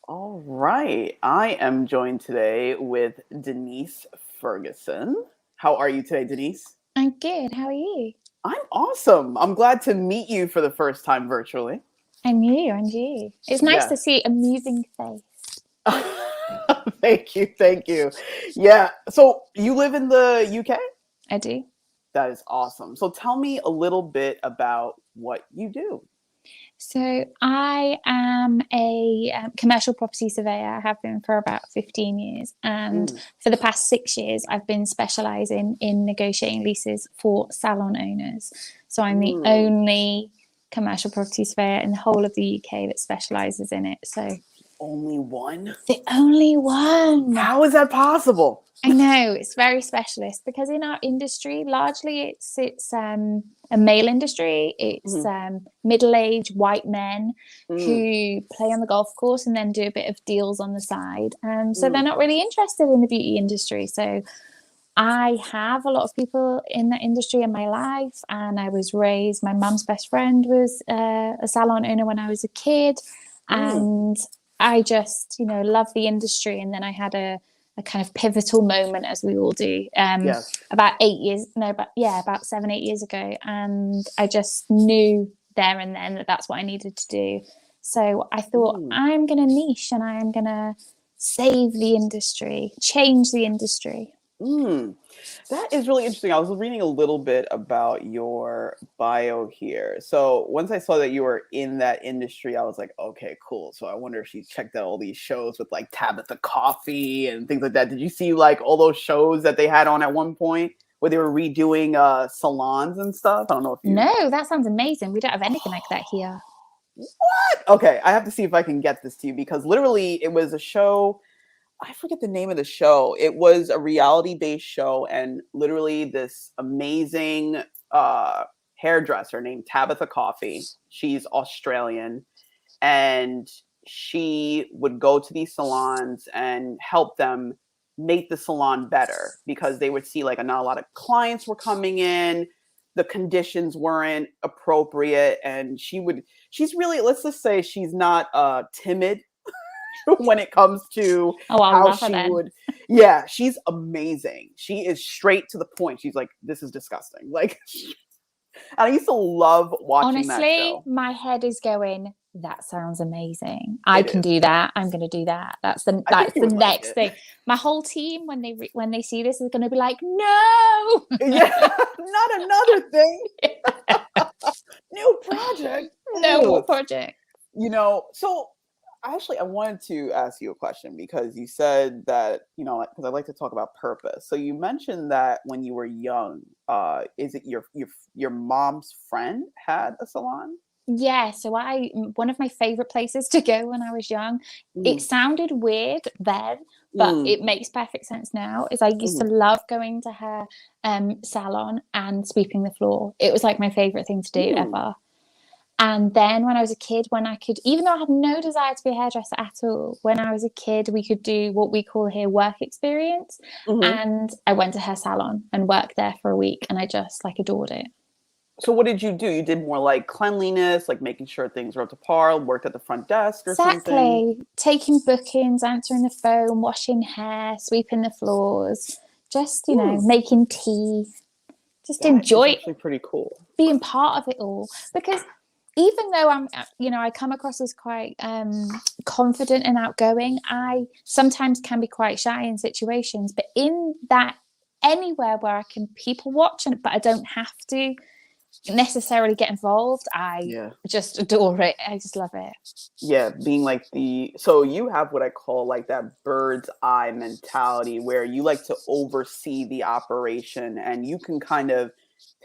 All right. I am joined today with Denise Ferguson. How are you today, Denise? I'm good. How are you? I'm awesome. I'm glad to meet you for the first time virtually. And you, and you. It's nice Yeah. to see a moving face. Thank you. Thank you. Yeah. So you live in the UK? I do. That is awesome. So tell me a little bit about what you do. So I am a commercial property surveyor. I have been for about 15 years. And Mm, for the past 6 years, I've been specialising in negotiating leases for salon owners. So I'm the mm. only commercial property surveyor in the whole of the UK that specialises in it. So Only one? the only one. How is that possible? I know it's very specialist because in our industry, largely it's a male industry. It's Mhm. middle-aged white men Mm, who play on the golf course and then do a bit of deals on the side. So they're mm, not really interested in the beauty industry. So I have a lot of people in that industry in my life, and I was raised. My mum's best friend was a salon owner when I was a kid, mm. and I just love the industry. And then I had a kind of pivotal moment, as we all do, Yes. about 8 years, no, but yeah, about 7, 8 years ago, and I just knew there and then that that's what I needed to do. So I thought Mm. I'm going to niche, and I am going to save the industry, change the industry. Mm, that is really interesting. I was reading a little bit about your bio here. So once I saw that you were in that industry, I was like, okay, cool. So I wonder if she checked out all these shows with like Tabitha Coffee and things like that. Did you see like all those shows that they had on at one point where they were redoing salons and stuff? I don't know if you. No, that sounds amazing. We don't have anything like that here. What? Okay, I have to see if I can get this to you because literally it was a show. I forget the name of the show. It was a reality-based show, and literally this amazing uh, hairdresser named Tabitha Coffee. She's Australian, and she would go to these salons and help them make the salon better because they would see like not a lot of clients were coming in, the conditions weren't appropriate, and she's really, let's just say she's not timid when it comes to Oh, I'll how love her she then. would. Yeah, she's amazing. She is straight to the point. She's like, this is disgusting. Like, and I used to love watching that Honestly, show. my head is going, that sounds amazing. I It can is. do that. I'm going to do that. That's the I think that's you the would like next it. thing. My whole team, when they see this, is going to be like, no. Yeah, not another thing. New project. No more Ugh. project. So actually, I wanted to ask you a question because you said that, because I like to talk about purpose. So you mentioned that when you were young, is it your mom's friend had a salon? Yeah, so one of my favorite places to go when I was young, it Mm, sounded weird then, but mm, it makes perfect sense now, is I used to mm, love going to her salon and sweeping the floor. It was like my favorite thing to do mm, ever. And then when I was a kid, when I could, even though I had no desire to be a hairdresser at all, when I was a kid, we could do what we call here work experience. hmm. And I went to her salon and worked there for a week, and I just like adored it. So what did you do? You did more like cleanliness, like making sure things were up to par, worked at the front desk or something? Exactly. Taking bookings, answering the phone, washing hair, sweeping the floors, just, Hmm, making tea, just that is enjoy actually pretty cool. being part of it all. Because even though I come across as quite confident and outgoing, I sometimes can be quite shy in situations. But in that, anywhere where I can people watch, but I don't have to necessarily get involved, I Yeah. just adore it. I just love it. Yeah, being like so you have what I call like that bird's eye mentality where you like to oversee the operation and you can kind of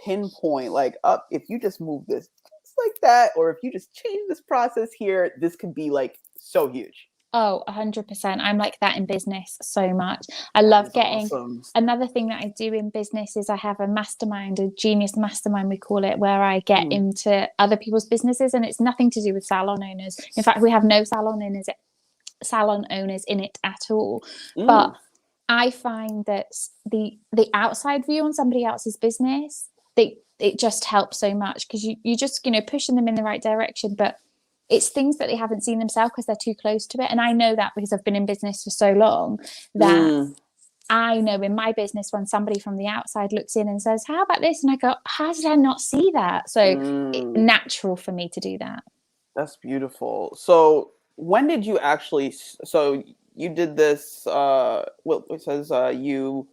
pinpoint like up if you just move this just like that or if you just change this process here, this could be like so huge. Oh, 100%. I'm like that in business so much. I That love is getting awesome. another thing that I do in business is I have a mastermind, a genius mastermind, we call it, where I get Mm, into other people's businesses, and it's nothing to do with salon owners. In fact, we have no salon owners in it at all. But mm, I find that the outside view on somebody else's business, it just helps so much because you just pushing them in the right direction, but it's things that they haven't seen themselves because they're too close to it. And I know that because I've been in business for so long that I know in my business when somebody from the outside looks in and says, how about this? And I go, how did I not see that? So it's natural for me to do that. That's beautiful. So when did you actually, so you did this, well, it says you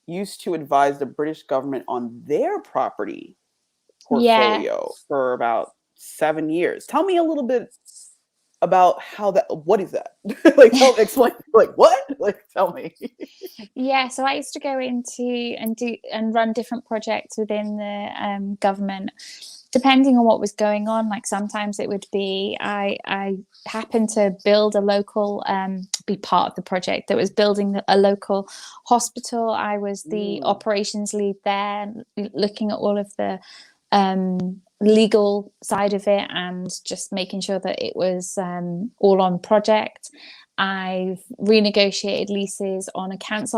used to advise the British government on their property portfolio for about 7 years. Tell me a little bit about how that, what is that? Like, explain, like, what? Like, tell me. Yeah, so I used to go into and run different projects within the government, depending on what was going on. Like sometimes it would be I happened to build a local, be part of the project that was building a local hospital. I was the operations lead there, looking at all of the legal side of it and just making sure that it was all on project. I've renegotiated leases on a cancer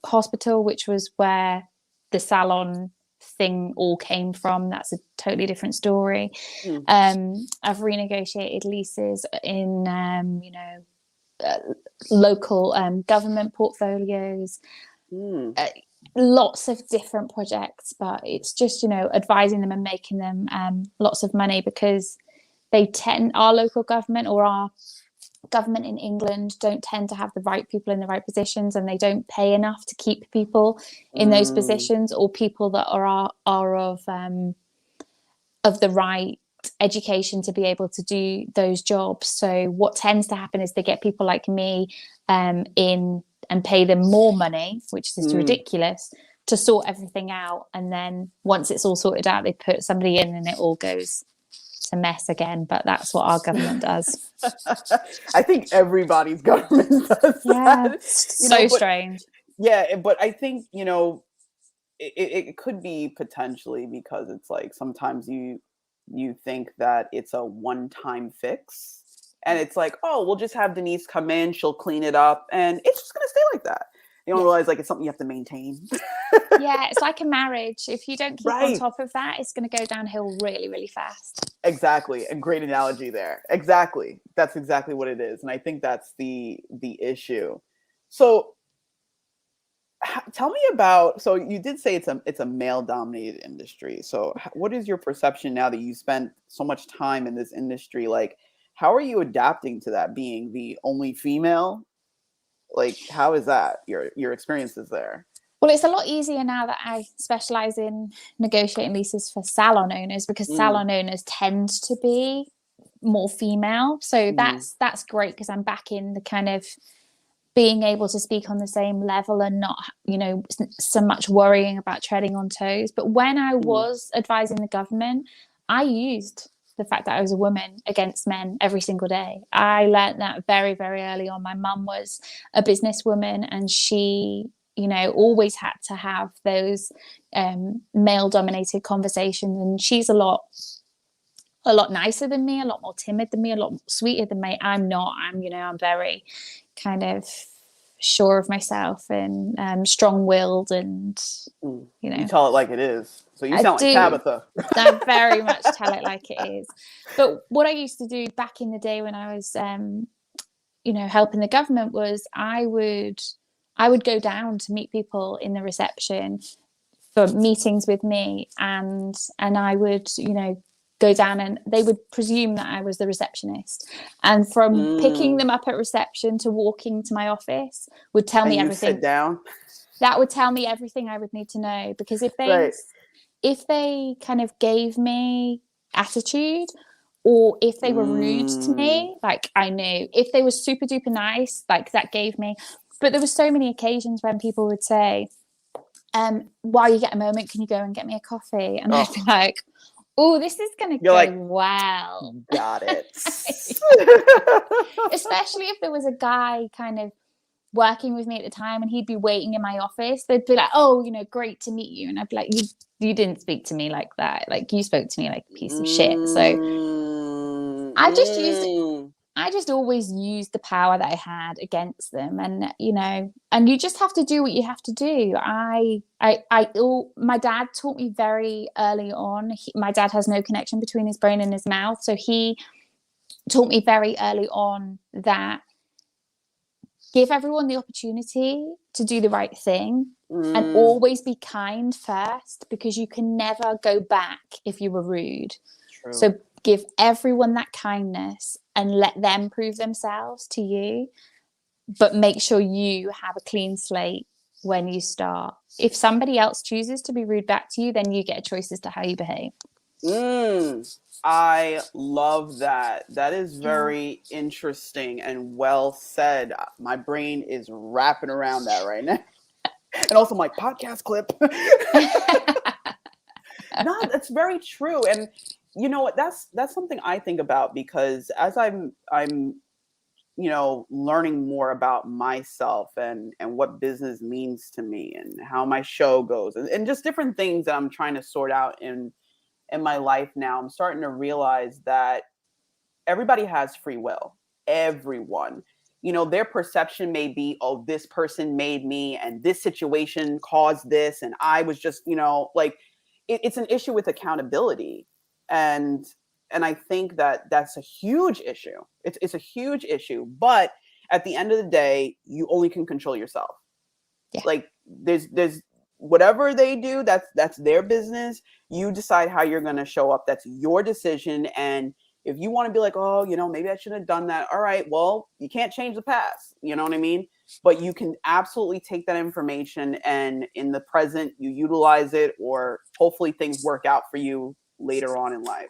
hospital, which was where the salon thing all came from. That's a totally different story. I've renegotiated leases in local government portfolios. Lots of different projects, but it's just, advising them and making them lots of money, because our local government or our government in England don't tend to have the right people in the right positions, and they don't pay enough to keep people in those positions, or people that are of the right education to be able to do those jobs. So what tends to happen is they get people like me in and pay them more money, which is ridiculous, to sort everything out. And then once it's all sorted out, they put somebody in and it all goes to mess again. But that's what our government does. I think everybody's government does that. Strange. Yeah, but I think, it could be potentially because it's like sometimes you think that it's a one-time fix. And it's like, oh, we'll just have Denise come in, she'll clean it up, and it's just going to stay like that. You don't realize like it's something you have to maintain. Yeah, it's like a marriage. If you don't keep on top of that, it's going to go downhill really, really fast. Exactly. A great analogy there. Exactly. That's exactly what it is. And I think that's the issue. So tell me about, so you did say it's a male dominated industry. So what is your perception now that you spent so much time in this industry? Like, how are you adapting to that, being the only female? Like, how is that, your experiences there? Well, it's a lot easier now that I specialize in negotiating leases for salon owners, because salon owners tend to be more female. So that's great, because I'm back in the kind of being able to speak on the same level and not, so much worrying about treading on toes. But when I was advising the government, I used the fact that I was a woman against men every single day. I learned that very, very early on. My mum was a businesswoman, and she, always had to have those male-dominated conversations. And she's a lot nicer than me, a lot more timid than me, a lot sweeter than me. I'm not. I'm very kind of sure of myself and strong-willed, and you tell it like it is. So you sound like Tabitha. I very much tell it like it is. But what I used to do back in the day when I was helping the government was I would go down to meet people in the reception for meetings with me, and I would go down, and they would presume that I was the receptionist, and from picking them up at reception to walking to my office would tell me everything. Sit down. That would tell me everything I would need to know, because if they kind of gave me attitude, or if they were rude to me, like, I knew. If they were super duper nice, like, that gave me. But there were so many occasions when people would say, while you get a moment, can you go and get me a coffee? And I'd be like, oh, this is going to go well. Got it. Especially if there was a guy kind of working with me at the time, and he'd be waiting in my office. They'd be like, oh, great to meet you. And I'd be like, you didn't speak to me like that. Like, you spoke to me like a piece of shit. So I just always used the power that I had against them. And, and you just have to do what you have to do. My dad taught me very early on. My dad has no connection between his brain and his mouth. So he taught me very early on that give everyone the opportunity to do the right thing and always be kind first, because you can never go back if you were rude. True. So give everyone that kindness and let them prove themselves to you, but make sure you have a clean slate when you start. If somebody else chooses to be rude back to you, then you get a choice as to how you behave. I love that. That is very interesting and well said. My brain is wrapping around that right now. And also my podcast clip. No, that's very true. And you know what? That's something I think about, because as I'm learning more about myself and what business means to me and how my show goes, and just different things that I'm trying to sort out in my life now, I'm starting to realize that everybody has free will. Everyone. Their perception may be, oh, this person made me and this situation caused this. And I was just, it's an issue with accountability. And I think that that's a huge issue. It's a huge issue. But at the end of the day, you only can control yourself. Yeah. Like there's whatever they do, that's their business. You decide how you're going to show up. That's your decision. And if you want to be like, oh, maybe I shouldn't have done that. All right, well, you can't change the past. You know what I mean? But you can absolutely take that information and in the present, you utilize it, or hopefully things work out for you later on in life,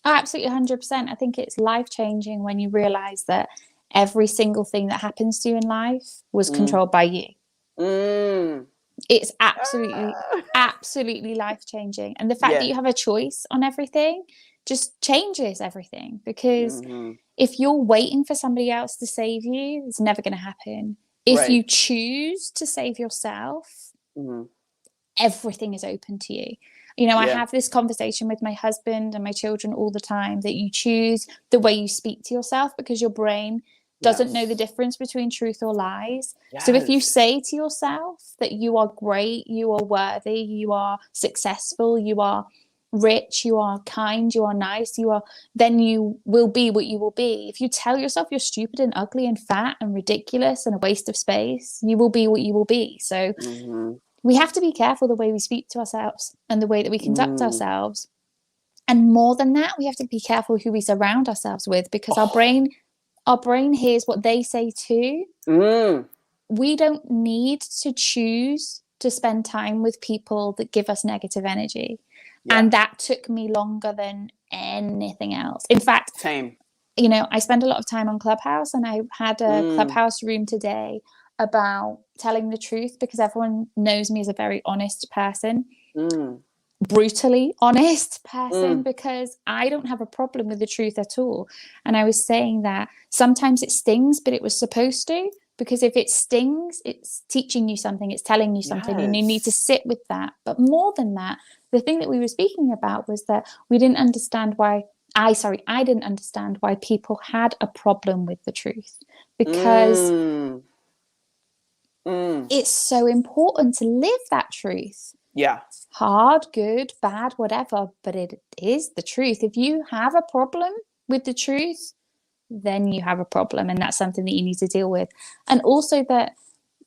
Absolutely, 100%. I think it's life-changing when you realize that every single thing that happens to you in life was controlled by you. It's absolutely life-changing. And the fact that you have a choice on everything just changes everything, because if you're waiting for somebody else to save you, it's never going to happen. If you choose to save yourself, everything is open to you. I have this conversation with my husband and my children all the time, that you choose the way you speak to yourself, because your brain doesn't know the difference between truth or lies. So if you say to yourself that you are great, you are worthy, you are successful, you are rich, you are kind, you are nice, then you will be what you will be. If you tell yourself you're stupid and ugly and fat and ridiculous and a waste of space, you will be what you will be. So we have to be careful the way we speak to ourselves and the way that we conduct ourselves. And more than that, we have to be careful who we surround ourselves with, because our brain hears what they say too. We don't need to choose to spend time with people that give us negative energy. And that took me longer than anything else. In fact, same. I spend a lot of time on Clubhouse, and I had a Clubhouse room today about telling the truth, because everyone knows me as a very honest person. Brutally honest person, because I don't have a problem with the truth at all. And I was saying that sometimes it stings, but it was supposed to, because if it stings, it's teaching you something, it's telling you something, and you need to sit with that. But more than that, the thing that we were speaking about was that we didn't understand why I didn't understand why people had a problem with the truth, because it's so important to live that truth. Yeah. Hard, good, bad, whatever, but it is the truth. If you have a problem with the truth, then you have a problem, and that's something that you need to deal with. And also that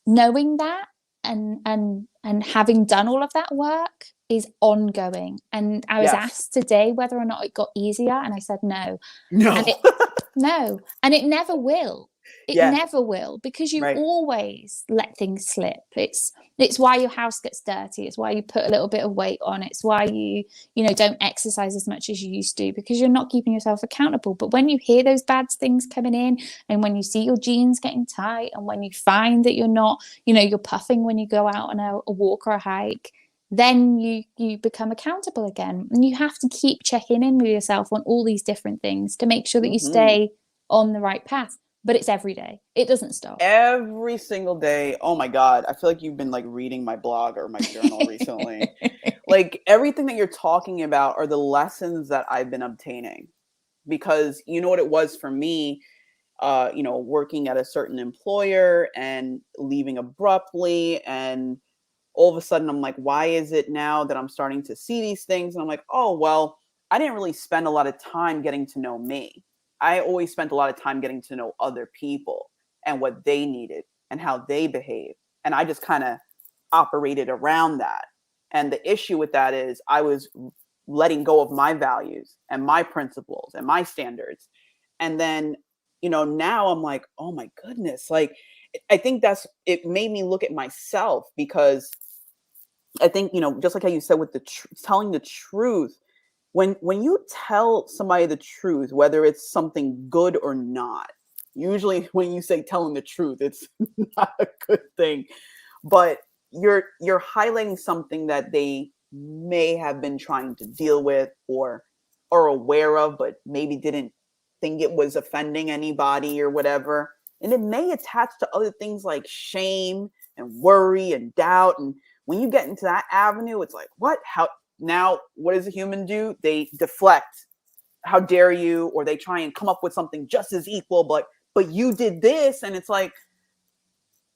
knowing that and having done all of that work is ongoing. And I was asked today whether or not it got easier, and I said no. And it never will. It never will, because you always let things slip. It's why your house gets dirty. It's why you put a little bit of weight on. It's why you don't exercise as much as you used to, because you're not keeping yourself accountable. But when you hear those bad things coming in, and when you see your jeans getting tight, and when you find that you're not, you're puffing when you go out on a walk or a hike, then you become accountable again. And you have to keep checking in with yourself on all these different things to make sure that you stay on the right path. But it's every day. It doesn't stop. Every single day. Oh my God. I feel like you've been like reading my blog or my journal recently. Like everything that you're talking about are the lessons that I've been obtaining, because you know what it was for me, working at a certain employer and leaving abruptly. And all of a sudden I'm like, why is it now that I'm starting to see these things? And I'm like, oh, well, I didn't really spend a lot of time getting to know me. I always spent a lot of time getting to know other people and what they needed and how they behave. And I just kind of operated around that. And the issue with that is I was letting go of my values and my principles and my standards. And then, now I'm like, oh my goodness, like, I think it made me look at myself, because I think, just like how you said with telling the truth, when you tell somebody the truth, whether it's something good or not, usually when you say telling the truth, it's not a good thing, but you're highlighting something that they may have been trying to deal with or are aware of, but maybe didn't think it was offending anybody or whatever. And it may attach to other things like shame and worry and doubt. And when you get into that avenue, it's like, what? How? Now, what does a human do? They deflect. How dare you? Or they try and come up with something just as equal, but you did this. And it's like,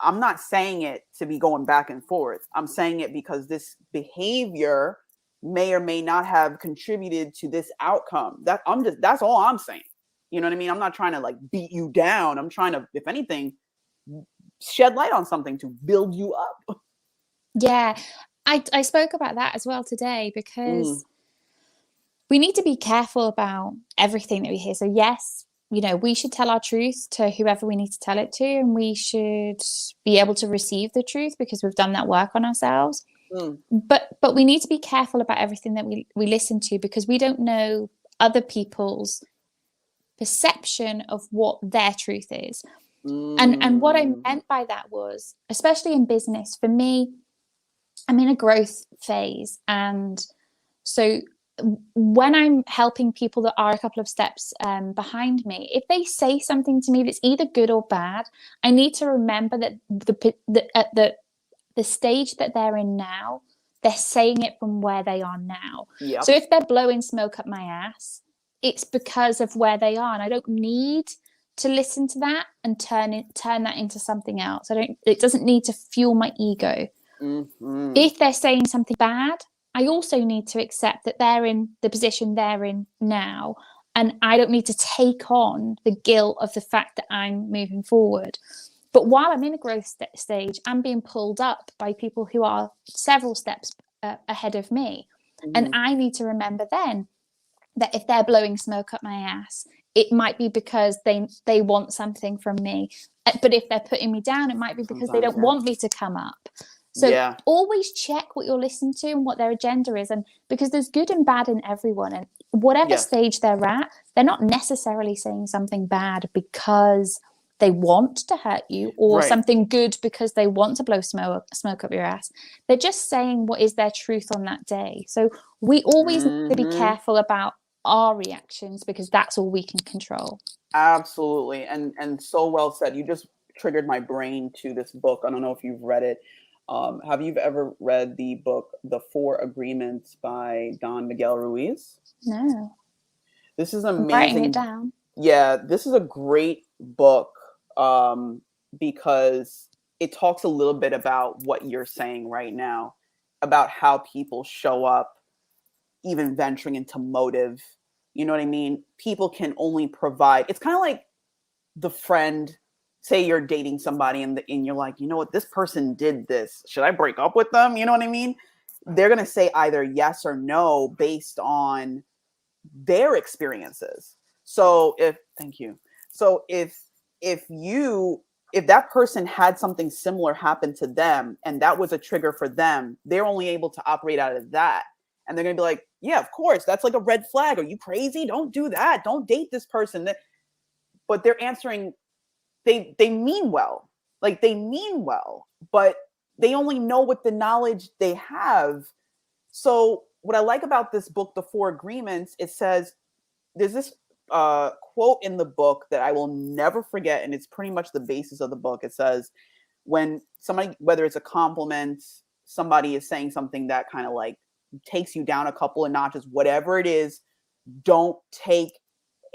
I'm not saying it to be going back and forth. I'm saying it because this behavior may or may not have contributed to this outcome. That's all I'm saying. You know what I mean? I'm not trying to like beat you down. I'm trying to, if anything, shed light on something to build you up. Yeah. I spoke about that as well today, because we need to be careful about everything that we hear. So yes, we should tell our truth to whoever we need to tell it to, and we should be able to receive the truth because we've done that work on ourselves. But we need to be careful about everything that we listen to, because we don't know other people's perception of what their truth is. And what I meant by that was, especially in business, for me, I'm in a growth phase. And so when I'm helping people that are a couple of steps behind me, if they say something to me that's either good or bad, I need to remember that at the stage that they're in now, they're saying it from where they are now. Yep. So if they're blowing smoke up my ass, it's because of where they are. And I don't need to listen to that and turn that into something else. It doesn't need to fuel my ego. If they're saying something bad, I also need to accept that they're in the position they're in now, and I don't need to take on the guilt of the fact that I'm moving forward. But while I'm in a growth stage, I'm being pulled up by people who are several steps ahead of me. And I need to remember then that if they're blowing smoke up my ass, it might be because they want something from me. But if they're putting me down, it might be because they don't want me to come up. So always check what you're listening to and what their agenda is. And because there's good and bad in everyone, and whatever stage they're at, they're not necessarily saying something bad because they want to hurt you, or something good because they want to blow smoke up your ass. They're just saying what is their truth on that day. So we always need to be careful about our reactions, because that's all we can control. Absolutely. And so well said. You just triggered my brain to this book. I don't know if you've read it. Have you ever read the book, The 4 Agreements by Don Miguel Ruiz? No. This is amazing. I'm writing it down. Yeah, this is a great book because it talks a little bit about what you're saying right now, about how people show up, even venturing into motive. You know what I mean? People can only provide. It's kind of like the friend. Say you're dating somebody and you're like, you know what, this person did this. Should I break up with them? You know what I mean? They're going to say either yes or no based on their experiences. So if that person had something similar happen to them and that was a trigger for them, they're only able to operate out of that. And they're going to be like, yeah, of course, that's like a red flag. Are you crazy? Don't do that. Don't date this person. But they're answering, they mean well, but they only know what the knowledge they have. So what I like about this book, The 4 Agreements, it says, there's this quote in the book that I will never forget. And it's pretty much the basis of the book. It says, when somebody, whether it's a compliment, somebody is saying something that kind of like takes you down a couple of notches, whatever it is, don't take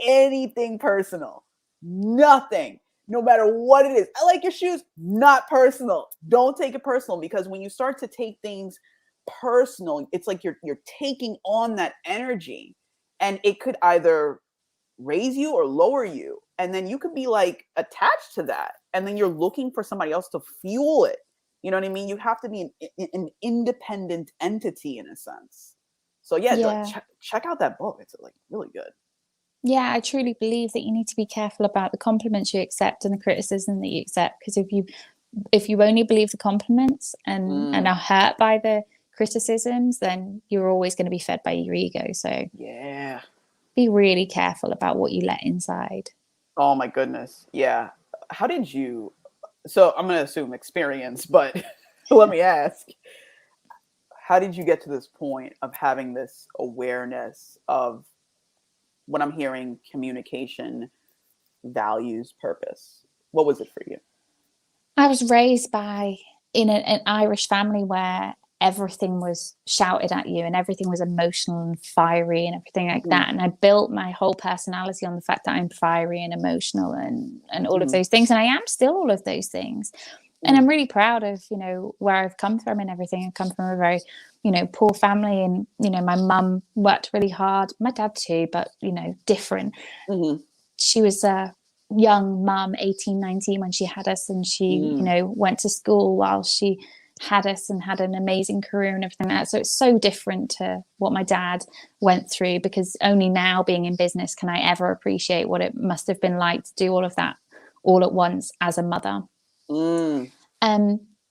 anything personal. Nothing. No matter what it is. I like your shoes, not personal. Don't take it personal, because when you start to take things personal, it's like you're taking on that energy, and it could either raise you or lower you. And then you could be like attached to that. And then you're looking for somebody else to fuel it. You know what I mean? You have to be an independent entity in a sense. So yeah, like check out that book. It's like really good. Yeah, I truly believe that you need to be careful about the compliments you accept and the criticism that you accept. Because if you only believe the compliments and are hurt by the criticisms, then you're always going to be fed by your ego. So yeah, be really careful about what you let inside. Oh my goodness. Yeah. How did you, so I'm going to assume experience, but let me ask, how did you get to this point of having this awareness of when I'm hearing communication, values, purpose? What was it for you? I was raised in an Irish family where everything was shouted at you and everything was emotional and fiery and everything like that. And I built my whole personality on the fact that I'm fiery and emotional and all of those things. And I am still all of those things. And I'm really proud of, where I've come from and everything. I come from a very, poor family, and, my mum worked really hard. My dad too, but, different. She was a young mum, 18, 19 when she had us, and she, went to school while she had us and had an amazing career and everything like that. So it's so different to what my dad went through, because only now, being in business, can I ever appreciate what it must have been like to do all of that all at once as a mother. And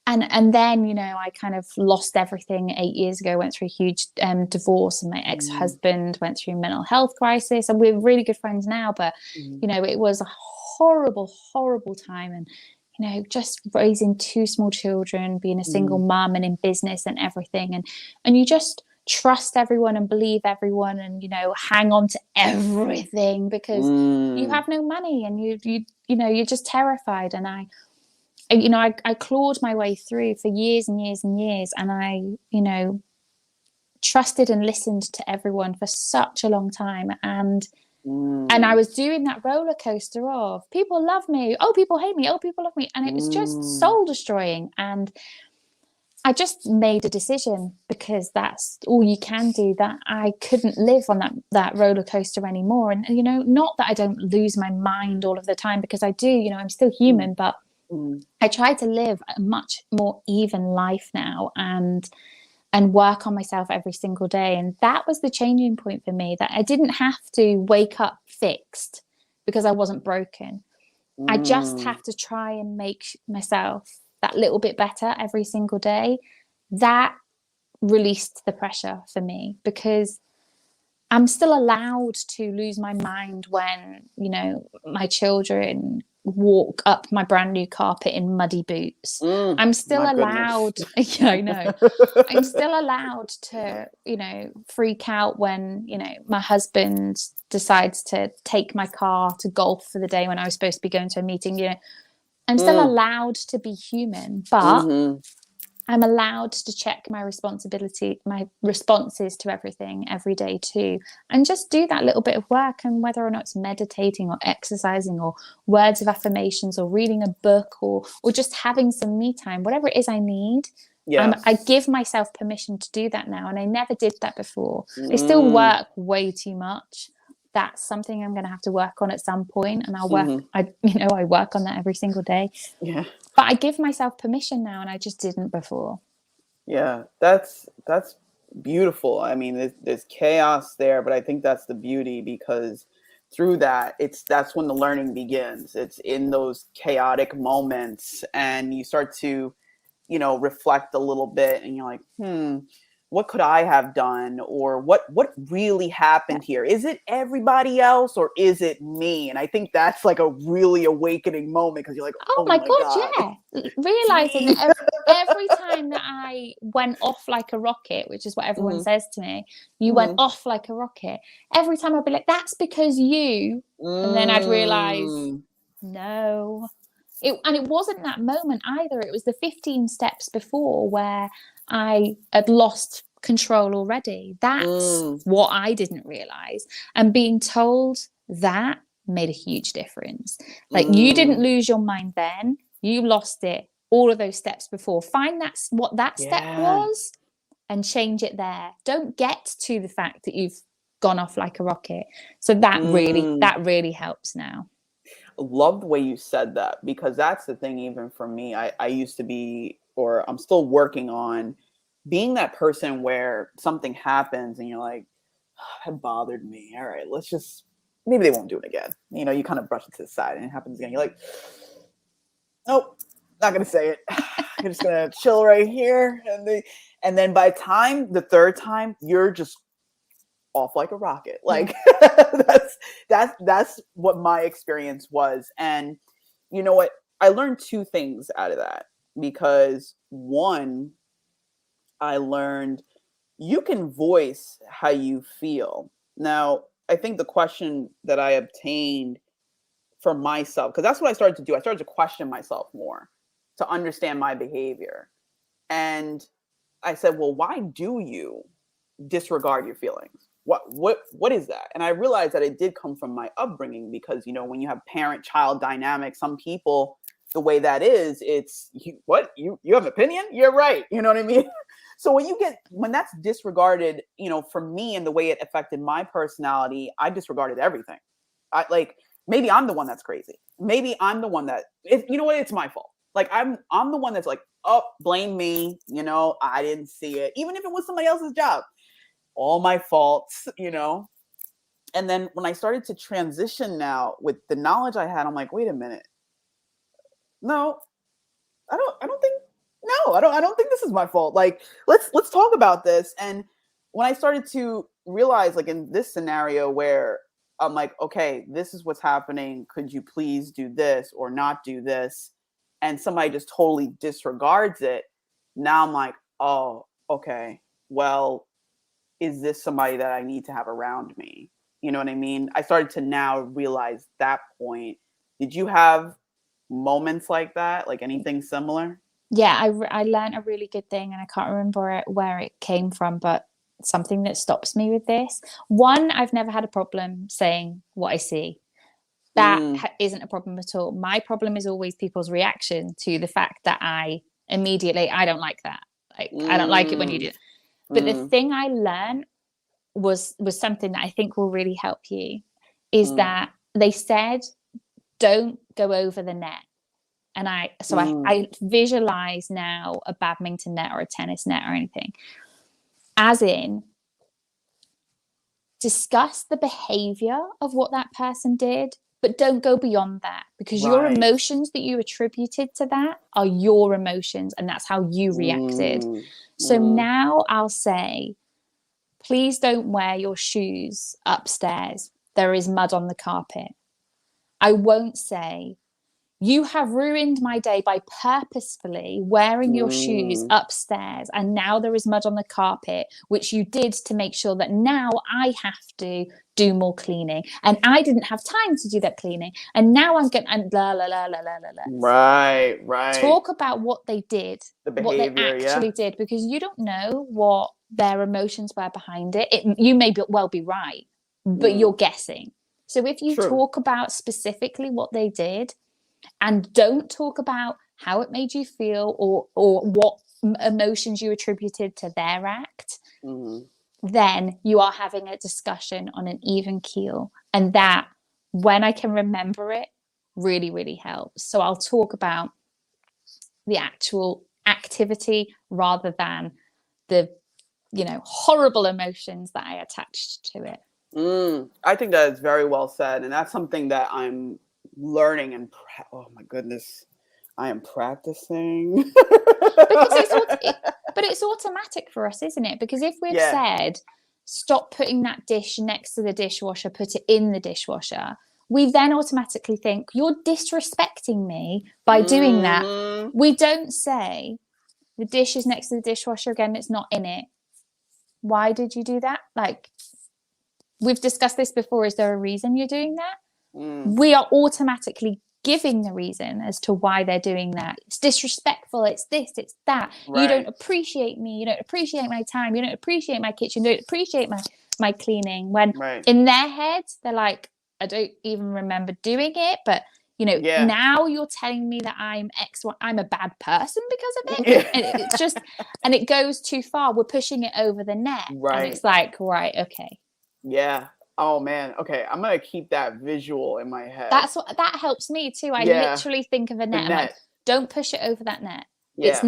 then, I kind of lost everything 8 years ago, went through a huge divorce, and my ex-husband went through mental health crisis, and we're really good friends now. But, it was a horrible, horrible time. And, just raising 2 small children, being a single mum and in business and everything. And you just trust everyone and believe everyone and, hang on to everything because you have no money and you're just terrified. And I clawed my way through for years and years and years. And I, trusted and listened to everyone for such a long time. And I was doing that roller coaster of people love me. Oh, people hate me. Oh, people love me. And it was just soul destroying. And I just made a decision, because that's all you can do, that I couldn't live on that roller coaster anymore. And, not that I don't lose my mind all of the time, because I do, I'm still human, but I try to live a much more even life now and work on myself every single day. And that was the changing point for me, that I didn't have to wake up fixed because I wasn't broken. I just have to try and make myself that little bit better every single day. That released the pressure for me, because I'm still allowed to lose my mind when, my children walk up my brand new carpet in muddy boots. I'm still allowed. Yeah, I know. I'm still allowed to, freak out when, my husband decides to take my car to golf for the day when I was supposed to be going to a meeting. I'm still allowed to be human, but I'm allowed to check my responses to everything every day too, and just do that little bit of work. And whether or not it's meditating or exercising or words of affirmations or reading a book or just having some me time, whatever it is I need, I give myself permission to do that now. And I never did that before. I still work way too much. That's something I'm going to have to work on at some point, and I'll work. I work on that every single day. Yeah. But I give myself permission now, and I just didn't before. Yeah, that's beautiful. I mean, there's chaos there, but I think that's the beauty, because through that, that's when the learning begins. It's in those chaotic moments, and you start to, reflect a little bit, and you're like, what could I have done? Or what really happened here? Is it everybody else or is it me? And I think that's like a really awakening moment, because you're like, oh my God. Yeah. Realizing that every time that I went off like a rocket, which is what everyone says to me, you went off like a rocket. Every time I'd be like, that's because you. And then I'd realize, no. And it wasn't that moment either. It was the 15 steps before where I had lost control already. That's what I didn't realize. And being told that made a huge difference. Like, you didn't lose your mind then. You lost it all of those steps before. Find what that step was and change it there. Don't get to the fact that you've gone off like a rocket. So that really helps now. Love the way you said that, because that's the thing. Even for me, I used to be, or I'm still working on being that person where something happens and you're like, oh, that bothered me. All right, let's just, maybe they won't do it again. You know, you kind of brush it to the side and it happens again. You're like, nope, not going to say it. I'm just going to chill right here. And then by the third time, you're just off like a rocket. Like that's what my experience was. And you know what? I learned two things out of that, because one, I learned you can voice how you feel. Now, I think the question that I obtained for myself, because that's what I started to do. I started to question myself more to understand my behavior. And I said, well, why do you disregard your feelings? What is that? And I realized that it did come from my upbringing, because, you know, when you have parent-child dynamics, some people, the way that is, it's you have an opinion? You're right. You know what I mean? So when that's disregarded, you know, for me and the way it affected my personality, I disregarded everything. Maybe I'm the one that's crazy. Maybe I'm the one that, you know what? It's my fault. Like I'm the one that's like, oh, blame me. You know, I didn't see it. Even if it was somebody else's job, all my faults, you know? And then when I started to transition now with the knowledge I had, I'm like, wait a minute. No, I don't think this is my fault. Like, let's talk about this. And when I started to realize, like in this scenario where I'm like, okay, this is what's happening. Could you please do this or not do this? And somebody just totally disregards it. Now I'm like, oh, okay. Well, is this somebody that I need to have around me? You know what I mean? I started to now realize that point. Did you have moments like that? Like anything similar? Yeah, I learned a really good thing, and I can't remember where it came from, but something that stops me with this. One, I've never had a problem saying what I see. That isn't a problem at all. My problem is always people's reaction to the fact that I don't like that. Like, I don't like it when you do it. But the thing I learned was something that I think will really help you, is that they said, don't go over the net. And I visualize now a badminton net or a tennis net or anything, as in, discuss the behavior of what that person did, but don't go beyond that, because your emotions that you attributed to that are your emotions, and that's how you reacted. So now I'll say, please don't wear your shoes upstairs. There is mud on the carpet. I won't say, you have ruined my day by purposefully wearing your shoes upstairs, and now there is mud on the carpet, which you did to make sure that now I have to do more cleaning, and I didn't have time to do that cleaning, and now I'm going and la la la la la la la. Right. Talk about what they did, the behavior, what they actually did, because you don't know what their emotions were behind it. You may well be right, but you're guessing. So if you talk about specifically what they did, and don't talk about how it made you feel or what emotions you attributed to their act, then you are having a discussion on an even keel. And that, when I can remember it, really, really helps. So I'll talk about the actual activity rather than the, horrible emotions that I attached to it. I think that is very well said. And that's something that I'm learning and oh my goodness, I am practicing. But it's automatic for us, isn't it? Because if we've said, stop putting that dish next to the dishwasher, put it in the dishwasher, we then automatically think, you're disrespecting me by doing that. We don't say, the dish is next to the dishwasher again, it's not in it. Why did you do that? Like, we've discussed this before. Is there a reason you're doing that? We are automatically giving the reason as to why they're doing that. It's disrespectful. It's this, it's that. You don't appreciate me. You don't appreciate my time. You don't appreciate my kitchen. You don't appreciate my cleaning. When in their heads, they're like, I don't even remember doing it. But, now you're telling me that I'm a bad person because of it. And it's just, and it goes too far. We're pushing it over the net. And it's like, right, okay. Yeah. Oh man. Okay. I'm gonna keep that visual in my head. That helps me too. I Yeah. literally think of a The net. I'm like, net. don't push it over that net. Yeah.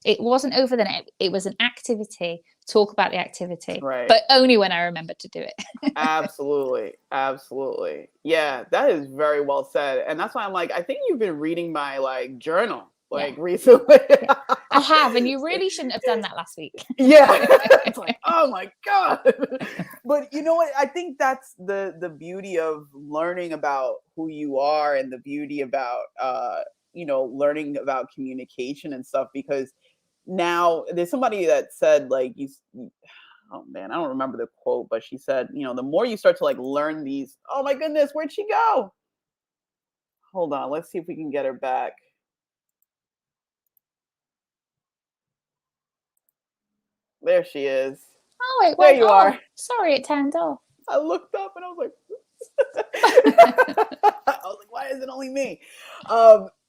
It wasn't over the net. It was an activity. Talk about the activity, Right. but only when I remember to do it. Absolutely. Absolutely. Yeah, that is very well said. And that's why I'm like, I think you've been reading my like journal Yeah. like recently. Yeah. I have, and you really shouldn't have done that last week. Yeah. It's like, oh my God. But you know what? I think that's the beauty of learning about who you are and the beauty about learning about communication and stuff, because now there's somebody that said like oh man, I don't remember the quote, but she said, the more you start to like learn these, oh my goodness, where'd she go? Hold on, let's see if we can get her back. There she is. Oh, it There went you off. are. Sorry, it turned off. I looked up and I was like, I was like, why is it only me?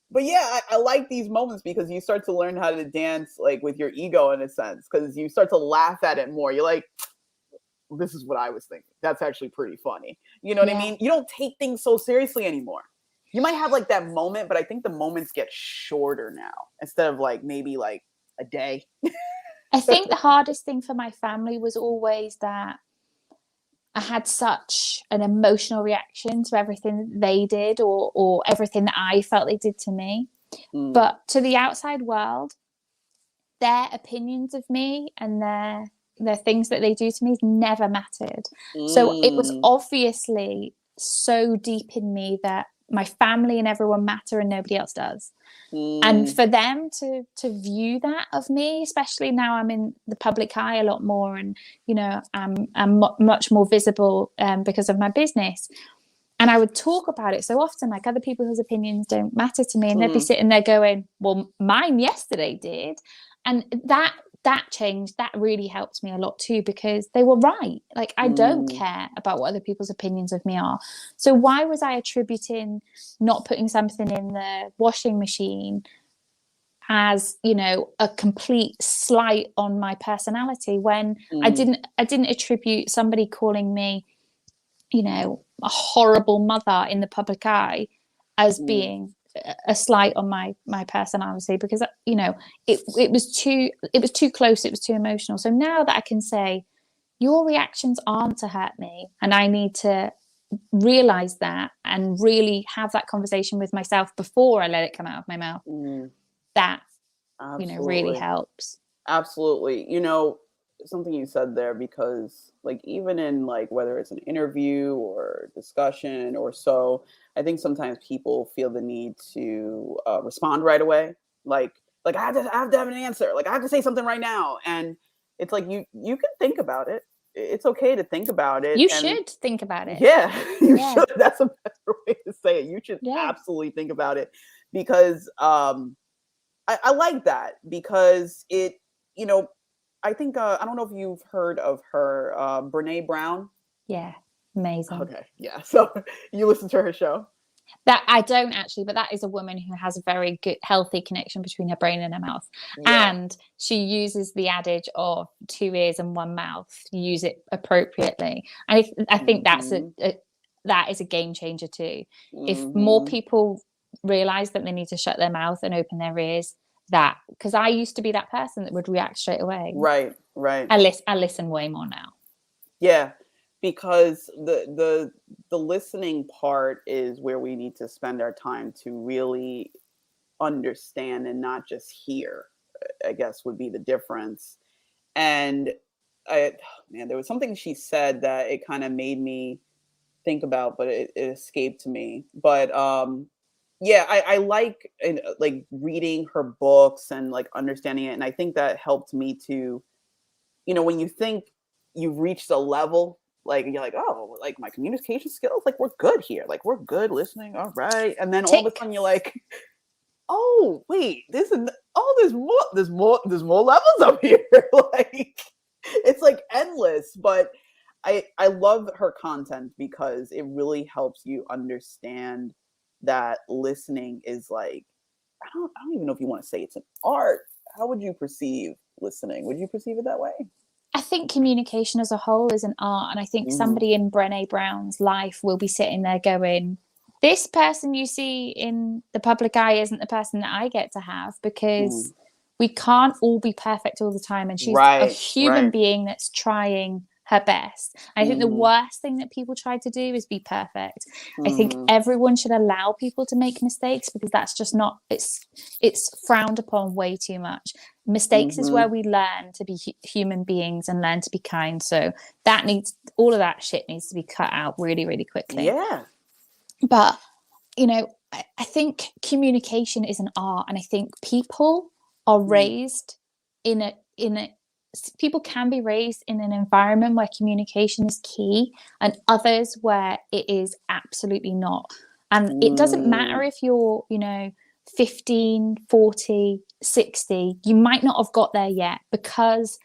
But yeah, I like these moments because you start to learn how to dance like with your ego in a sense, because you start to laugh at it more. You're like, this is what I was thinking. That's actually pretty funny. You know what I mean? You don't take things so seriously anymore. You might have like that moment, but I think the moments get shorter now instead of like maybe like a day. I think the hardest thing for my family was always that I had such an emotional reaction to everything they did, or everything that I felt they did to me. Mm. But to the outside world, their opinions of me and their things that they do to me never mattered. So it was obviously so deep in me that my family and everyone matter and nobody else does. And for them to view that of me, especially now I'm in the public eye a lot more, and I'm much more visible because of my business, and I would talk about it so often, like other people's opinions don't matter to me, and they'd be sitting there going, well, mine yesterday did. And that change, that really helped me a lot too, because they were right. Like, I don't care about what other people's opinions of me are. So why was I attributing not putting something in the washing machine as, a complete slight on my personality, when I didn't attribute somebody calling me, a horrible mother in the public eye as being a slight on my personality, because it was too close, it was too emotional. So now that I can say, your reactions aren't to hurt me, and I need to realize that and really have that conversation with myself before I let it come out of my mouth, that really helps. Absolutely. Something you said there, because like even in like whether it's an interview or discussion or so, I think sometimes people feel the need to respond right away. Like I have to have an answer. Like I have to say something right now. And it's like you can think about it. It's okay to think about it. You and should think about it. Yeah, you should. That's a better way to say it. You should absolutely think about it, because I like that, because it, I think, I don't know if you've heard of her, Brene Brown. Yeah, amazing. Okay, yeah. So you listen to her show? That I don't actually, but that is a woman who has a very good, healthy connection between her brain and her mouth. Yeah. And she uses the adage of 2 ears and 1 mouth. Use it appropriately. And I think that is a game changer too. If more people realize that they need to shut their mouth and open their ears, because I used to be that person that would react straight away. Right. I listen way more now. Yeah, because the listening part is where we need to spend our time to really understand and not just hear, I guess would be the difference. And there was something she said that it kind of made me think about, but it escaped me. But I like reading her books and like understanding it, and I think that helped me to, when you think you've reached a level, like you're like, oh, like my communication skills, like we're good here, like we're good listening, all right, and then all of a sudden you're like, oh wait, there's more levels up here. Like it's like endless. But I love her content because it really helps you understand that listening is like, I don't even know if you want to say it's an art. How would you perceive listening? Would you perceive it that way? I think communication as a whole is an art. And I think somebody in Brené Brown's life will be sitting there going, this person you see in the public eye isn't the person that I get to have, because we can't all be perfect all the time. And she's a human being that's trying her best. And I think the worst thing that people try to do is be perfect. I think everyone should allow people to make mistakes, because that's just not, it's frowned upon way too much. Mistakes is where we learn to be human beings and learn to be kind. So all of that shit needs to be cut out really, really quickly. Yeah. But, you know, I think communication is an art. And I think people are raised people can be raised in an environment where communication is key, and others where it is absolutely not. And it doesn't matter if you're, 15, 40, 60, you might not have got there yet, because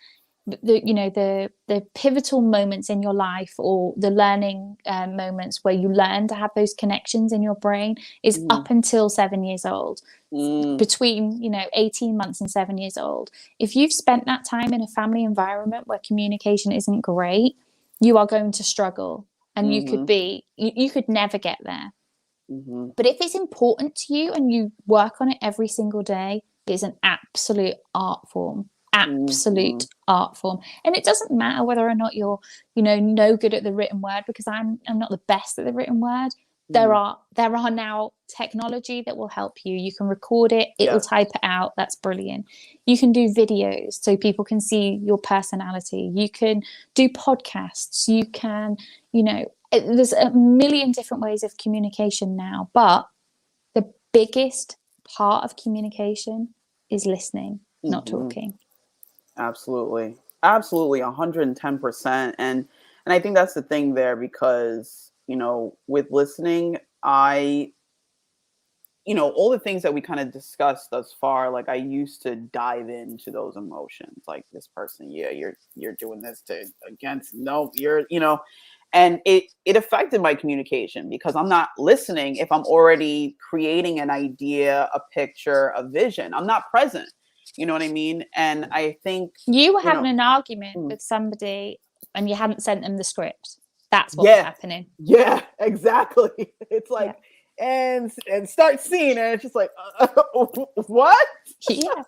the pivotal moments in your life, or the learning moments where you learn to have those connections in your brain, is up until 7 years old. Between 18 months and 7 years old. If you've spent that time in a family environment where communication isn't great, you are going to struggle, and you could never get there. But if it's important to you and you work on it every single day, it's an absolute art form. Art form. And it doesn't matter whether or not you're no good at the written word, because I'm not the best at the written word. There are now technology that will help you. You can record it, it'll type it out. That's brilliant. You can do videos so people can see your personality. You can do podcasts. You can, there's a million different ways of communication now. But the biggest part of communication is listening, not talking. Absolutely. Absolutely. 110%. And I think that's the thing there, because with listening, all the things that we kind of discussed thus far, like I used to dive into those emotions, like this person, you're doing this and it affected my communication, because I'm not listening if I'm already creating an idea, a picture, a vision. I'm not present. You know what I mean? And I think you were having an argument with somebody and you hadn't sent them the script. That's what was happening. Yeah, exactly. It's like, and start seeing, and it's just like, what? Yeah.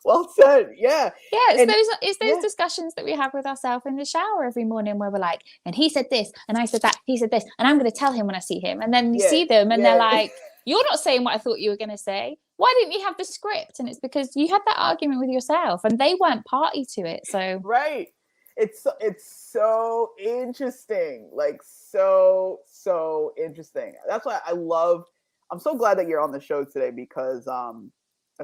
Well said. Yeah. Yeah. It's those discussions that we have with ourselves in the shower every morning, where we're like, and he said this, and I said that, he said this, and I'm going to tell him when I see him. And then you see them, and they're like, you're not saying what I thought you were going to say. Why didn't you have the script? And it's because you had that argument with yourself, and they weren't party to it. So right. It's so interesting, like so interesting. That's why I'm so glad that you're on the show today, because I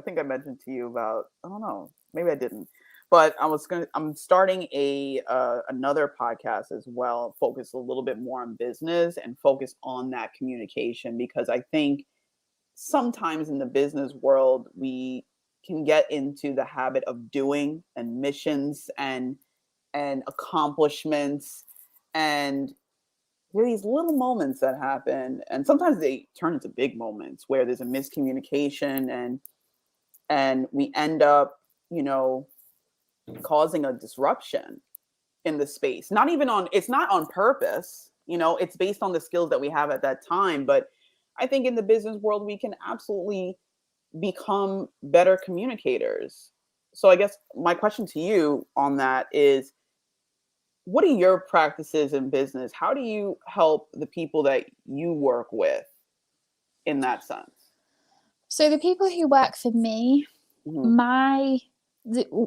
think I mentioned to you about, I don't know, maybe I didn't, but I'm starting another podcast as well, focus a little bit more on business and focus on that communication, because I think sometimes in the business world we can get into the habit of doing, and missions and accomplishments, and there are these little moments that happen, and sometimes they turn into big moments where there's a miscommunication, and we end up causing a disruption in the space. It's not on purpose, it's based on the skills that we have at that time. But I think in the business world we can absolutely become better communicators. So I guess my question to you on that is, what are your practices in business? How do you help the people that you work with in that sense? So the people who work for me,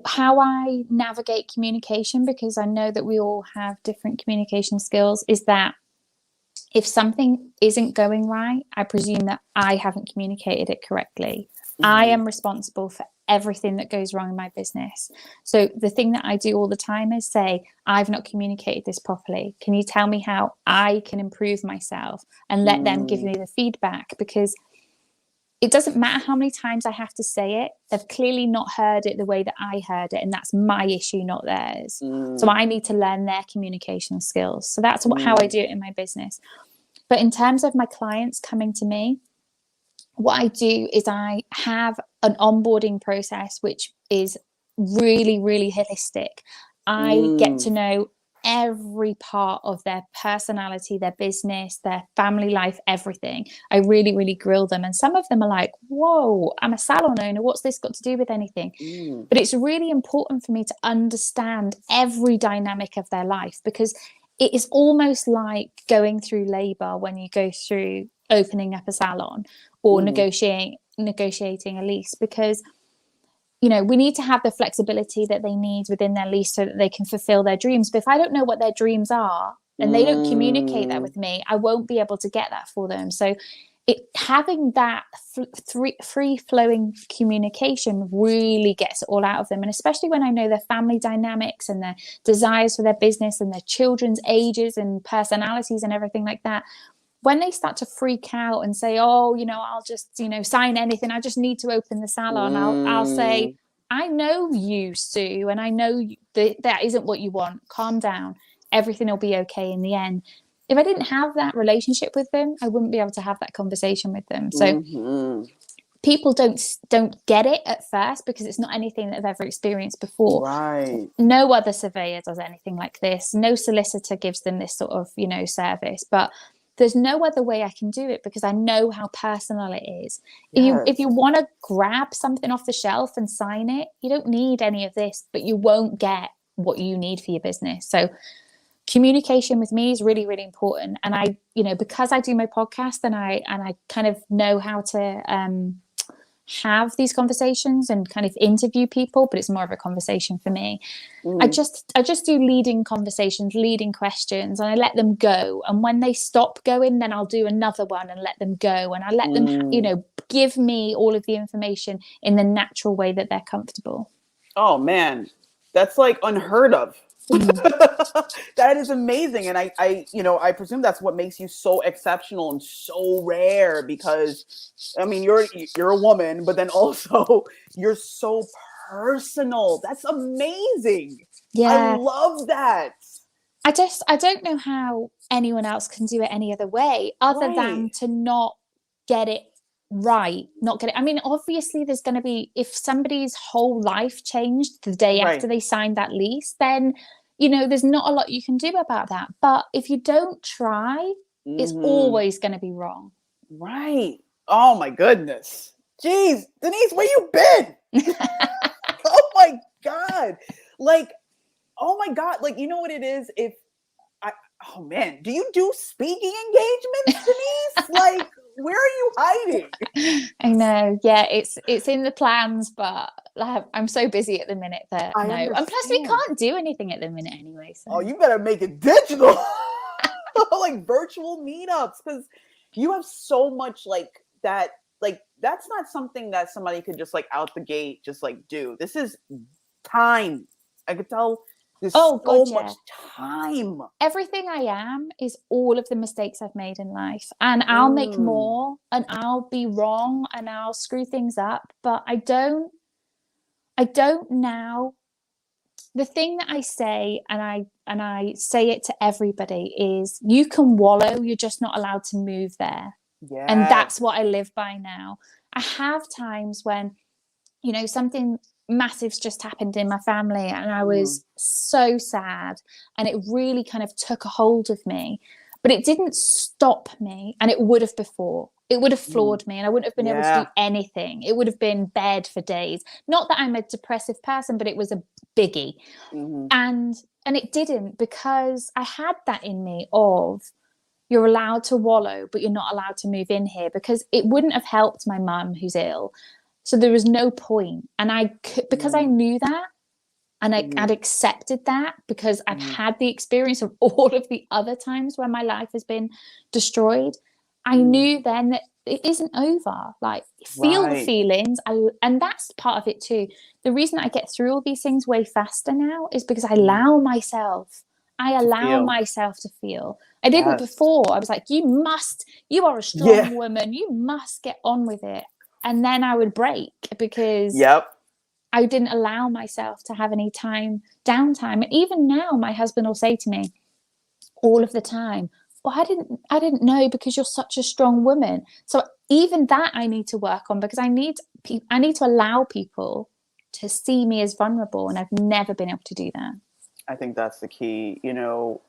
how I navigate communication, because I know that we all have different communication skills, is that if something isn't going right, I presume that I haven't communicated it correctly. I am responsible for everything that goes wrong in my business. So the thing that I do all the time is say, I've not communicated this properly. Can you tell me how I can improve myself? And let them give me the feedback, because it doesn't matter how many times I have to say it. They've clearly not heard it the way that I heard it. And that's my issue, not theirs. So I need to learn their communication skills. So that's how I do it in my business. But in terms of my clients coming to me, what I do is I have an onboarding process, which is really, really holistic. I get to know every part of their personality, their business, their family life, everything. I really, really grill them. And some of them are like, whoa, I'm a salon owner. What's this got to do with anything? But it's really important for me to understand every dynamic of their life, because it is almost like going through labor when you go through opening up a salon or negotiating a lease, because you know, we need to have the flexibility that they need within their lease so that they can fulfill their dreams. But if I don't know what their dreams are and they don't communicate that with me, I won't be able to get that for them. So having that free-flowing communication really gets it all out of them. And especially when I know their family dynamics and their desires for their business and their children's ages and personalities and everything like that, when they start to freak out and say, oh, you know, I'll just, you know, sign anything, I just need to open the salon, I'll say, I know you, Sue, and I know that isn't what you want. Calm down. Everything will be okay in the end. If I didn't have that relationship with them, I wouldn't be able to have that conversation with them. So people don't get it at first because it's not anything that they've ever experienced before. Right. No other surveyor does anything like this. No solicitor gives them this sort of, you know, service. But there's no other way I can do it because I know how personal it is. Yes. If you want to grab something off the shelf and sign it, you don't need any of this, but you won't get what you need for your business. So communication with me is really, really important. And I, you know, because I do my podcast and I kind of know how to have these conversations and kind of interview people, but it's more of a conversation for me. I just do leading conversations, leading questions, and I let them go. And when they stop going, then I'll do another one and let them go. And I let them, you know, give me all of the information in the natural way that they're comfortable. Oh man, that's like unheard of. That is amazing. And I, you know, I presume that's what makes you so exceptional and so rare, because I mean, you're a woman, but then also you're so personal. That's amazing. Yeah. I love that. I don't know how anyone else can do it any other way other than to not get it right, not get it. I mean, obviously there's going to be, if somebody's whole life changed the day after they signed that lease, then, you know, there's not a lot you can do about that. But if you don't try, it's always going to be wrong. Right. Oh my goodness. Jeez, Denise, where you been? Oh my God. Like, oh my God. Like, you know what it is? Oh man, do you do speaking engagements, Denise? Like, where are you hiding? I know. Yeah, it's in the plans, but I'm so busy at the minute that no. Understand. And plus we can't do anything at the minute anyway. So. Oh, you better make it digital. Like virtual meetups, because you have so much like that. Like, that's not something that somebody could just like out the gate just like do. This is time. I could tell there's much time. Everything I am is all of the mistakes I've made in life. And I'll make more and I'll be wrong and I'll screw things up. But I don't now. The thing that I say, and I say it to everybody, is you can wallow, you're just not allowed to move there. Yeah. And that's what I live by now. I have times when, you know, something massive's just happened in my family and I was so sad and it really kind of took a hold of me, but it didn't stop me, and it would have before. It would have floored me and I wouldn't have been able to do anything. It would have been bed for days. Not that I'm a depressive person, but it was a biggie. And it didn't, because I had that in me of, you're allowed to wallow, but you're not allowed to move in here, because it wouldn't have helped my mum who's ill. So there was no point. And because I knew that, and I'd accepted that, because I've had the experience of all of the other times where my life has been destroyed, I knew then that it isn't over. Like, feel the feelings. And that's part of it too. The reason I get through all these things way faster now is because I allow myself to feel. I didn't before. I was like, you are a strong woman. You must get on with it. And then I would break because I didn't allow myself to have any downtime. And even now, my husband will say to me all of the time, well, I didn't know, because you're such a strong woman. So even that I need to work on, because I need to allow people to see me as vulnerable, and I've never been able to do that. I think that's the key. You know,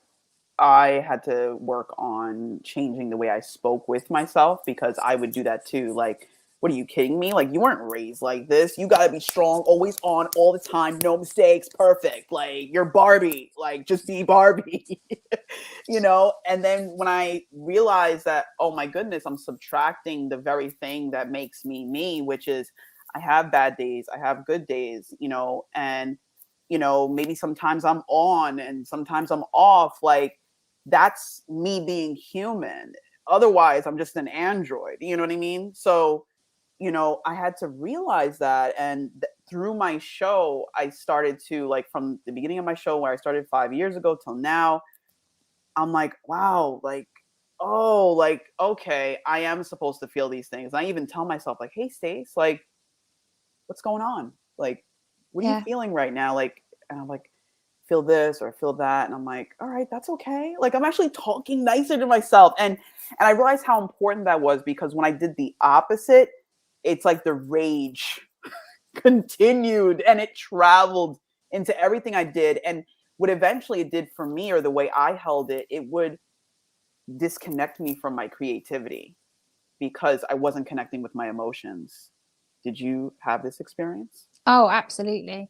I had to work on changing the way I spoke with myself, because I would do that too. Like, what are you kidding me? Like, you weren't raised like this. You got to be strong, always on, all the time, no mistakes, perfect. Like, you're Barbie. Like, just be Barbie. You know? And then when I realized that, oh my goodness, I'm subtracting the very thing that makes me me, which is I have bad days, I have good days, you know, and you know, maybe sometimes I'm on and sometimes I'm off. Like, that's me being human. Otherwise, I'm just an android. You know what I mean? So, you know, I had to realize that. And through my show, I started to, like, from the beginning of my show, where I started 5 years ago till now, I'm like, wow, like, oh, like, okay, I am supposed to feel these things. And I even tell myself, like, hey, Stace, like, what's going on? Like, what are you Yeah. feeling right now? Like, and I'm like, feel this or feel that. And I'm like, all right, that's okay. Like, I'm actually talking nicer to myself. And I realized how important that was, because when I did the opposite, it's like the rage continued and it traveled into everything I did. And what eventually it did for me, or the way I held it, it would disconnect me from my creativity, because I wasn't connecting with my emotions. Did you have this experience? Oh, absolutely.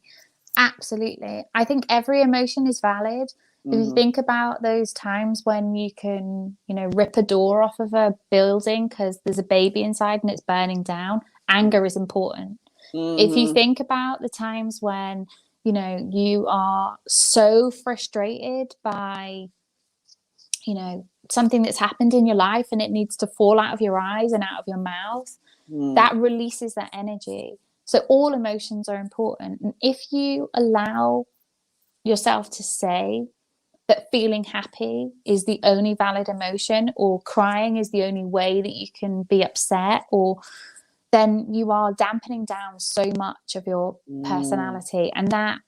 Absolutely. I think every emotion is valid. If you Mm-hmm. think about those times when you can, you know, rip a door off of a building because there's a baby inside and it's burning down, anger is important. If you Mm-hmm. think about the times when, you know, you are so frustrated by, you know, something that's happened in your life and it needs to fall out of your eyes and out of your mouth, Mm. that releases that energy. So all emotions are important. And if you allow yourself to say that feeling happy is the only valid emotion, or crying is the only way that you can be upset, or then you are dampening down so much of your Mm. personality, and that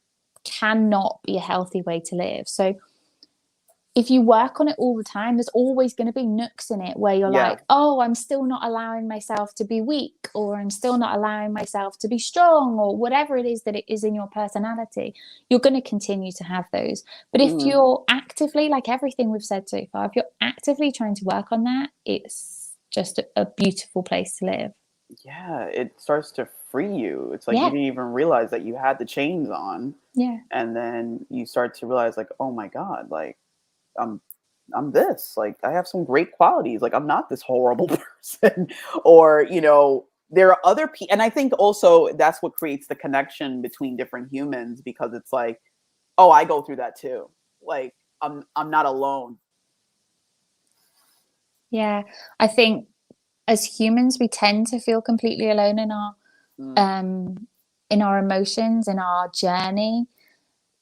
cannot be a healthy way to live. So if you work on it all the time, there's always going to be nooks in it where you're Yeah. like, oh, I'm still not allowing myself to be weak, or I'm still not allowing myself to be strong, or whatever it is that it is in your personality. You're going to continue to have those. But if Mm-hmm. you're actively, like everything we've said so far, if you're actively trying to work on that, it's just a beautiful place to live. Yeah, it starts to free you. It's like you Yeah. didn't even realize that you had the chains on, Yeah. and then you start to realize, like, oh my God, like, I'm I'm this. Like, I have some great qualities. Like, I'm not this horrible person. Or, you know, there are other people. And I think also that's what creates the connection between different humans, because it's like, oh, I go through that too. Like, I'm not alone. Yeah. I think as humans, we tend to feel completely alone Mm. um, in our emotions, in our journey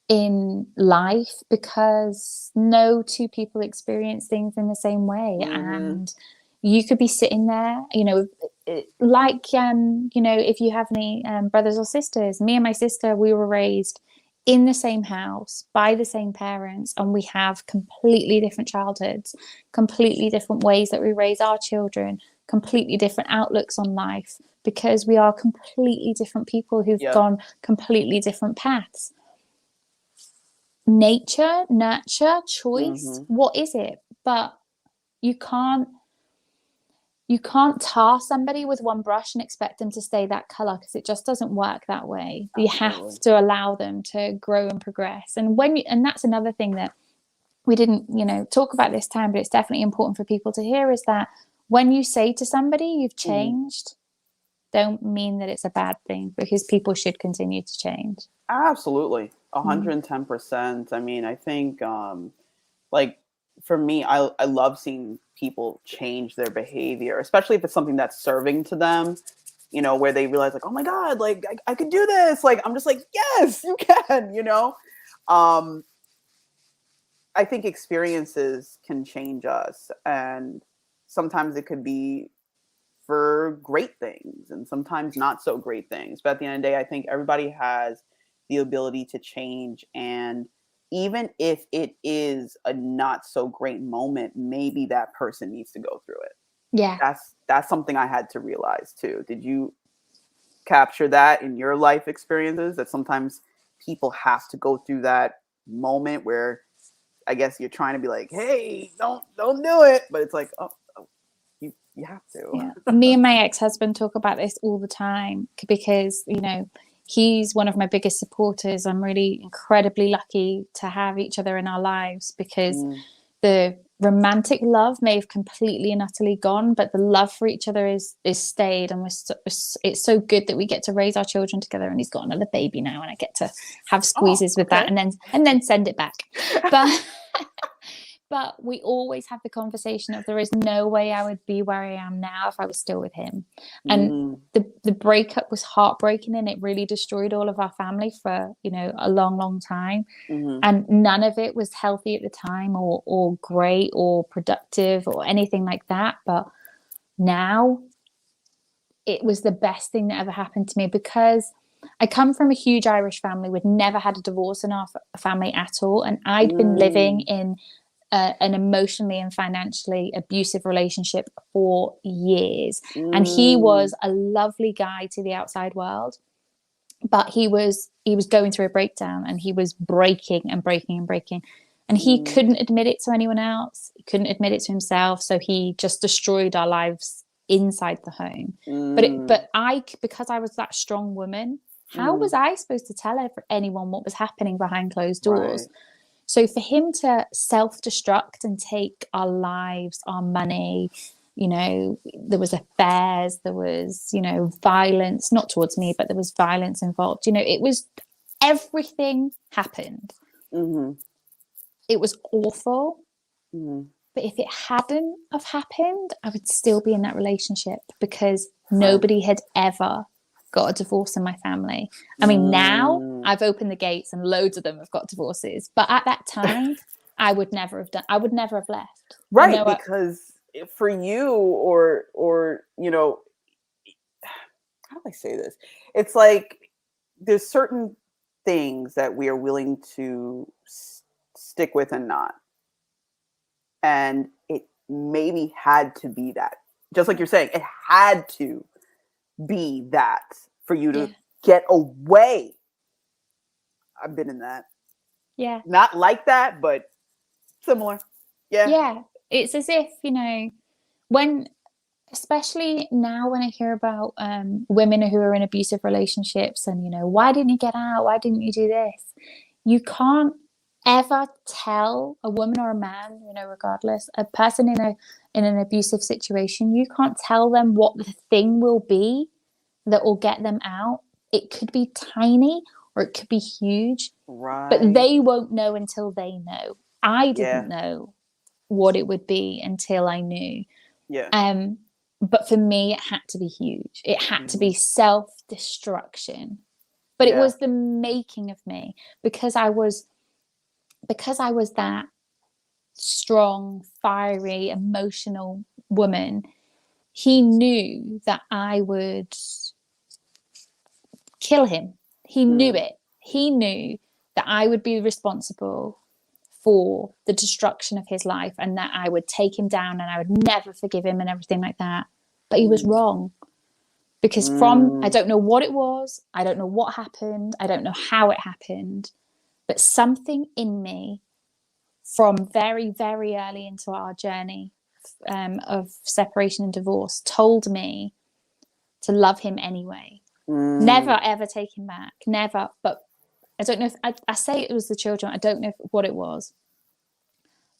in life, because no two people experience things in the same way. Mm-hmm. And you could be sitting there, you know, like, you know, if you have any brothers or sisters, me and my sister, we were raised in the same house by the same parents, and we have completely different childhoods, completely different ways that we raise our children, completely different outlooks on life, because we are completely different people who've Yeah. gone completely different paths. Nature, nurture, choice, Mm-hmm. what is it? But you can't tar somebody with one brush and expect them to stay that color, because it just doesn't work that way. You have Absolutely. to allow them to grow and progress. And and that's another thing that we didn't, you know, talk about this time, but it's definitely important for people to hear, is that when you say to somebody you've Mm-hmm. changed, don't mean that it's a bad thing, because people should continue to change. Absolutely. Mm. 110%. I mean, I think, like, for me, I love seeing people change their behavior, especially if it's something that's serving to them, you know, where they realize, like, oh my God, like, I could do this. Like, I'm just like, yes, you can, you know? Um, I think experiences can change us, and sometimes it could be for great things and sometimes not so great things. But at the end of the day, I think everybody has the ability to change. And even if it is a not so great moment, maybe that person needs to go through it. Yeah. That's something I had to realize too. Did you? capture that in your life experiences, that sometimes people have to go through that moment where I guess you're trying to be like, hey, don't do it, but it's like, oh, you have to. Yeah. Me and my ex-husband talk about this all the time because, you know, he's one of my biggest supporters. I'm really incredibly lucky to have each other in our lives because the romantic love may have completely and utterly gone, but the love for each other is stayed, and it's so good that we get to raise our children together. And he's got another baby now, and I get to have squeezes with that, and then send it back. But we always have the conversation of there is no way I would be where I am now if I was still with him. And the breakup was heartbreaking, and it really destroyed all of our family for, you know, a long, long time. And none of it was healthy at the time or great or productive or anything like that. But now it was the best thing that ever happened to me because I come from a huge Irish family. We'd never had a divorce in our family at all. And I'd been living in an emotionally and financially abusive relationship for years. And he was a lovely guy to the outside world, but he was going through a breakdown, and he was breaking and breaking and breaking. And he couldn't admit it to anyone else. He couldn't admit it to himself. So he just destroyed our lives inside the home. But because I was that strong woman, how was I supposed to tell anyone what was happening behind closed doors? Right. So for him to self-destruct and take our lives, our money, you know, there was affairs, there was, you know, violence, not towards me, but there was violence involved. You know, it was, everything happened. It was awful. But if it hadn't have happened, I would still be in that relationship because nobody had ever got a divorce in my family. I mean, now I've opened the gates and loads of them have got divorces. But at that time, I would never have left. Right, because for you or you know, how do I say this? It's like there's certain things that we are willing to stick with and not. And it maybe had to be that. Just like you're saying, it had to be that for you to get away. I've been in that. Yeah. Not like that, but similar. Yeah. Yeah. It's as if, you know, especially now when I hear about women who are in abusive relationships and, you know, why didn't you get out? Why didn't you do this? You can't ever tell a woman or a man, you know, regardless, a person in an abusive situation, you can't tell them what the thing will be that will get them out. It could be tiny or it could be huge, but they won't know until they know. I didn't know what it would be until I knew. But for me, it had to be huge. It had to be self-destruction. But it was the making of me because I was that strong, fiery, emotional woman. He knew that I would kill him. He knew it. He knew that I would be responsible for the destruction of his life and that I would take him down and I would never forgive him and everything like that. But he was wrong. Because I don't know what it was. I don't know what happened. I don't know how it happened. But something in me from very, very early into our journey of separation and divorce told me to love him anyway. Never, ever take him back. Never. But I don't know if I say it was the children. I don't know what it was.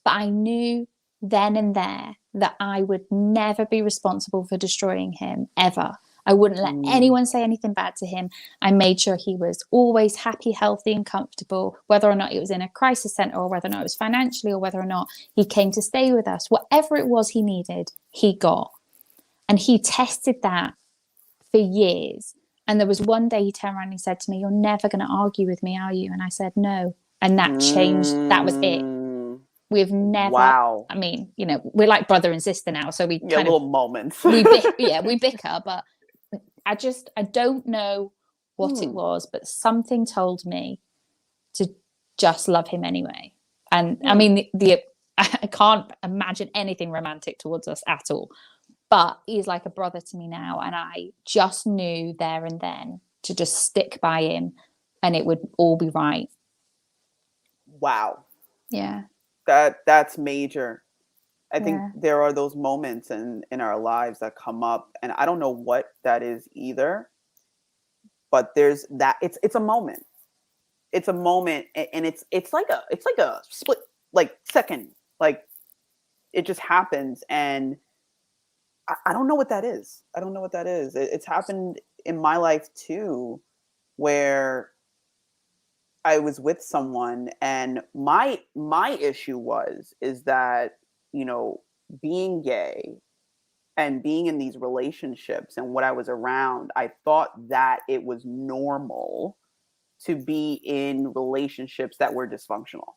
But I knew then and there that I would never be responsible for destroying him, ever. I wouldn't let anyone say anything bad to him. I made sure he was always happy, healthy, and comfortable, whether or not it was in a crisis center or whether or not it was financially or whether or not he came to stay with us. Whatever it was he needed, he got. And he tested that for years. And there was one day he turned around and he said to me, "You're never going to argue with me, are you?" And I said, "No." And that changed. That was it. We've never, I mean, you know, we're like brother and sister now. So we kind little moments. we bicker, but I don't know what it was, but something told me to just love him anyway. And I mean, I can't imagine anything romantic towards us at all. but he's like a brother to me now. And I just knew there and then to just stick by him and it would all be right. Wow. Yeah. That's major. I think Yeah. there are those moments in our lives that come up, and I don't know what that is either, but there's that it's a moment. It's a moment, and it's like a split like second, like it just happens, and I don't know what that is. I don't know what that is. It's happened in my life too, where I was with someone, and my issue is that, you know, being gay and being in these relationships and what I was around, I thought that it was normal to be in relationships that were dysfunctional.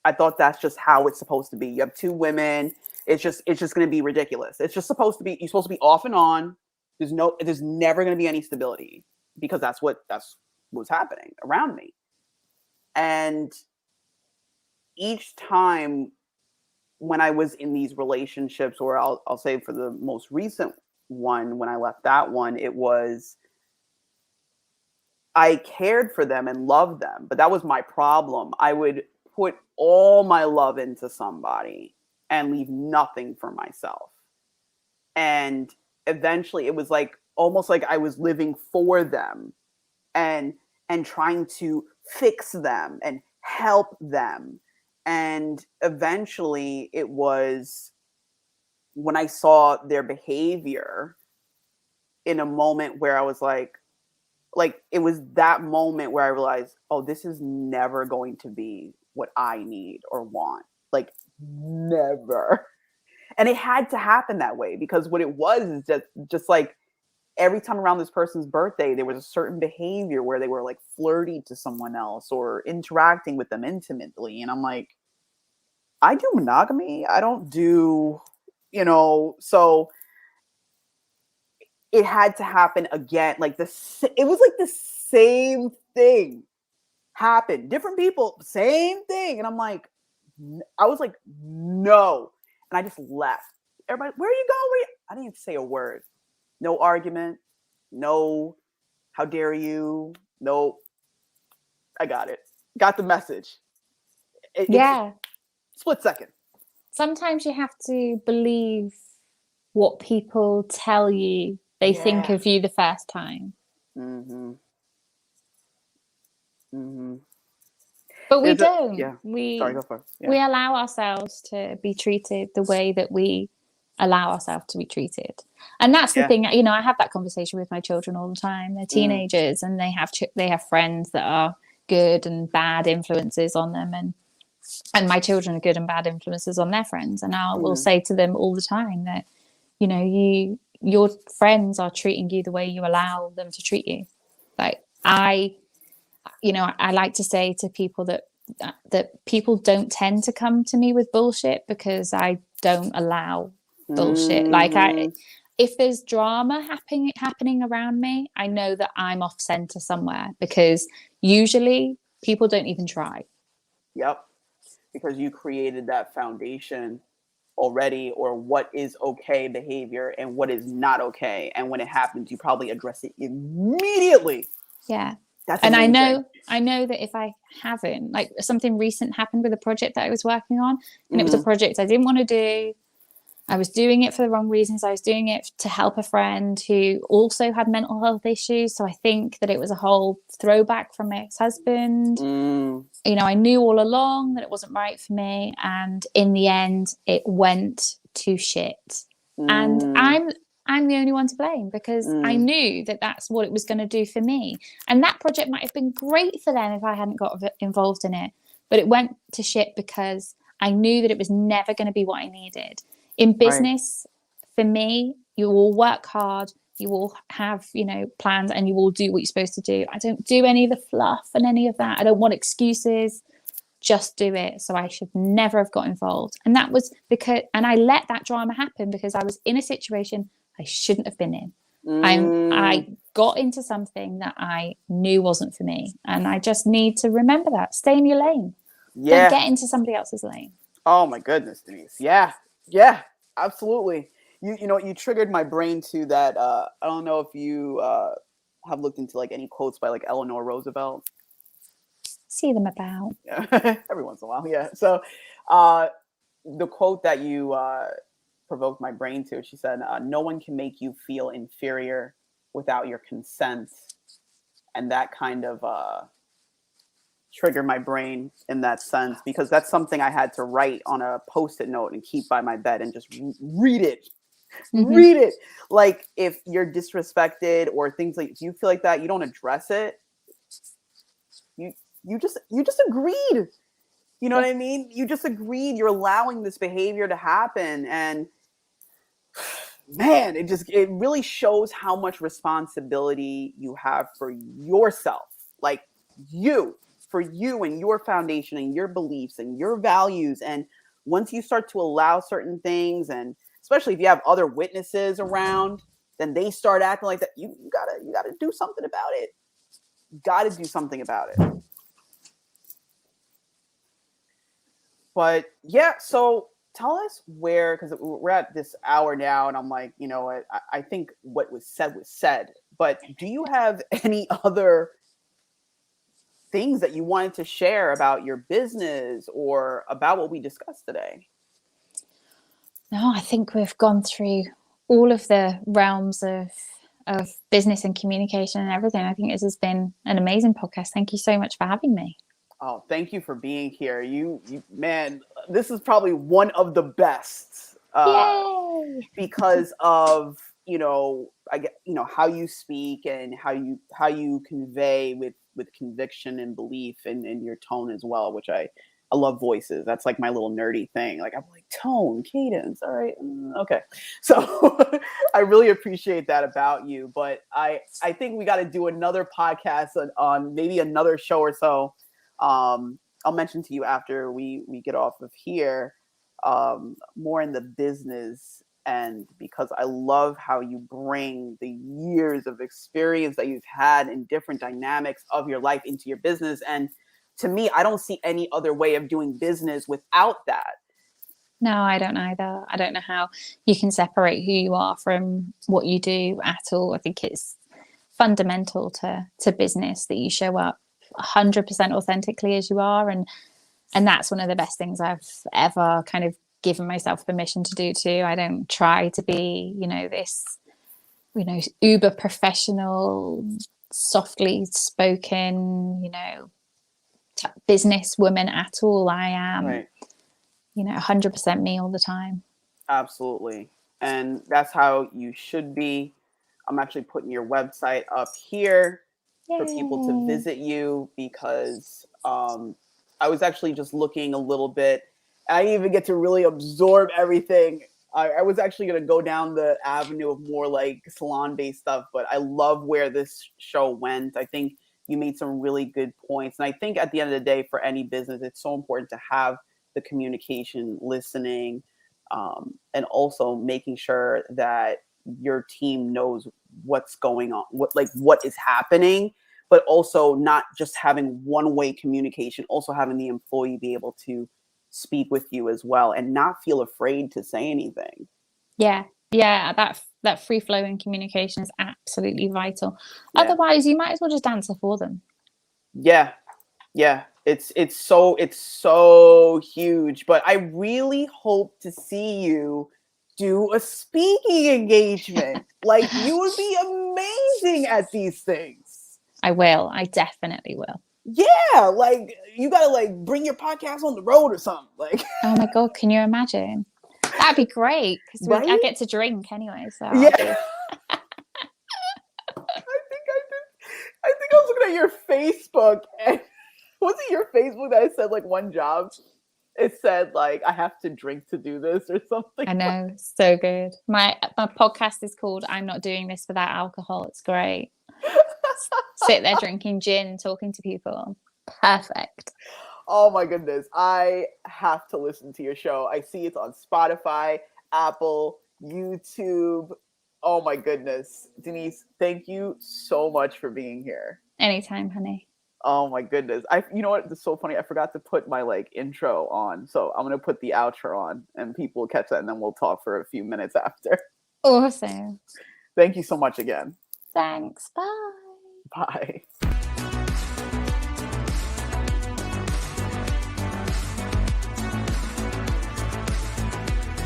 I thought that's just how it's supposed to be. You have two women, it's just going to be ridiculous. It's just supposed to be, you're supposed to be off and on. There's never going to be any stability, because that's what's happening around me. And each time when I was in these relationships, or I'll say for the most recent one, when I left that one, it was, I cared for them and loved them, but that was my problem. I would put all my love into somebody and leave nothing for myself. And eventually it was like, almost like I was living for them and trying to fix them and help them. And eventually it was when I saw their behavior in a moment where I was like it was that moment where I realized, oh, this is never going to be what I need or want. Like, never. And it had to happen that way, because what it was is just like every time around this person's birthday, there was a certain behavior where they were like flirty to someone else or interacting with them intimately. And I'm like, I do monogamy. I don't do, so it had to happen again. Like it was like the same thing happened. Different people, same thing. And I'm like, I was like, no. And I just left. Everybody, where are you going? I didn't even say a word. No argument. No, how dare you? No, I got it. Got the message. Yeah. Split second. Sometimes you have to believe what people tell you they think of you the first time. Mm-hmm. Mm-hmm. But we don't. Yeah. Sorry, go for it. Yeah. We allow ourselves to be treated the way that we allow ourselves to be treated. And that's the thing, I have that conversation with my children all the time. They're teenagers and they have friends that are good and bad influences on them, and my children are good and bad influences on their friends. And I will say to them all the time that, your friends are treating you the way you allow them to treat you. Like I like to say to people that people don't tend to come to me with bullshit, because I don't allow bullshit. Like if there's drama happening around me, I know that I'm off center somewhere, because usually people don't even try. Yep. Because you created that foundation already, or what is okay behavior and what is not okay. And when it happens, you probably address it immediately. Yeah. That's and amazing. I know that if I haven't, like something recent happened with a project that I was working on, and it was a project I didn't want to do. I was doing it for the wrong reasons. I was doing it to help a friend who also had mental health issues. So I think that it was a whole throwback from my ex-husband. I knew all along that it wasn't right for me. And in the end, it went to shit. And I'm the only one to blame, because I knew that that's what it was going to do for me. And that project might have been great for them if I hadn't got involved in it. But it went to shit because I knew that it was never going to be what I needed. In business, for me, you all work hard, you all have, plans, and you all do what you're supposed to do. I don't do any of the fluff and any of that. I don't want excuses. Just do it. So I should never have got involved. And that was and I let that drama happen because I was in a situation I shouldn't have been in. I got into something that I knew wasn't for me. And I just need to remember that. Stay in your lane. Yeah. Don't get into somebody else's lane. Oh my goodness, Denise. Yeah. Yeah, absolutely. You know, you triggered my brain to that. I don't know if you have looked into like any quotes by like Eleanor Roosevelt. See them about. Yeah. Every once in a while, yeah. So uh, the quote that you provoked my brain to, she said, "No one can make you feel inferior without your consent," and that kind of triggered my brain in that sense because that's something I had to write on a post-it note and keep by my bed and just read it. Mm-hmm. Read it. Like if you're disrespected or things like, do you feel like that? You don't address it. You just agreed. You know what I mean? You just agreed. You're allowing this behavior to happen, and man, it really shows how much responsibility you have for yourself. Like for you and your foundation and your beliefs and your values. And once you start to allow certain things, and especially if you have other witnesses around, then they start acting like that. You gotta do something about it. You gotta do something about it. But yeah, so tell us where, because we're at this hour now, and I'm like, you know what, I think what was said. But do you have any other things that you wanted to share about your business or about what we discussed today? No, I think we've gone through all of the realms of business and communication and everything. I think this has been an amazing podcast. Thank you so much for having me. Oh, thank you for being here. You man, this is probably one of the best Yay! Because of, I get, how you speak and how you convey with conviction and belief and your tone as well, which I love voices. That's like my little nerdy thing. Like I'm like tone, cadence. All right. Okay. So I really appreciate that about you, but I think we got to do another podcast on maybe another show or so. I'll mention to you after we get off of here, more in the business end, because I love how you bring the years of experience that you've had in different dynamics of your life into your business. And to me, I don't see any other way of doing business without that. No, I don't either. I don't know how you can separate who you are from what you do at all. I think it's fundamental to business that you show up 100% authentically as you are, and that's one of the best things I've ever kind of given myself permission to do too. I don't try to be, this, uber professional, softly spoken, business woman at all. I am, Right. 100% me all the time. Absolutely. And that's how you should be. I'm actually putting your website up here. Yay. For people to visit you, because I was actually just looking a little bit. I didn't even get to really absorb everything. I was actually going to go down the avenue of more like salon-based stuff, but I love where this show went. I think you made some really good points. And I think at the end of the day, for any business, it's so important to have the communication, listening, and also making sure that your team knows what's going on, what is happening, but also not just having one-way communication, also having the employee be able to speak with you as well and not feel afraid to say anything. Yeah, that free-flowing communication is absolutely vital. Yeah. Otherwise, you might as well just answer for them. Yeah. It's so huge. But I really hope to see you do a speaking engagement. Like, you would be amazing at these things. I will. I definitely will. Yeah, like you gotta like bring your podcast on the road or something. Like, oh my god, can you imagine? That'd be great because right? I get to drink anyway. So yeah. I think I was looking at your Facebook, and was it your Facebook that I said like one job? It said like I have to drink to do this or something. I know, so good. My podcast is called "I'm Not Doing This Without Alcohol." It's great. Sit there drinking gin and talking to people. Perfect. Oh my goodness. I have to listen to your show. I see it's on Spotify, Apple, YouTube. Oh my goodness. Denise, thank you so much for being here. Anytime, honey. Oh my goodness. You know what? It's so funny. I forgot to put my like intro on. So I'm going to put the outro on and people will catch that and then we'll talk for a few minutes after. Awesome. Thank you so much again. Thanks. Bye. Bye.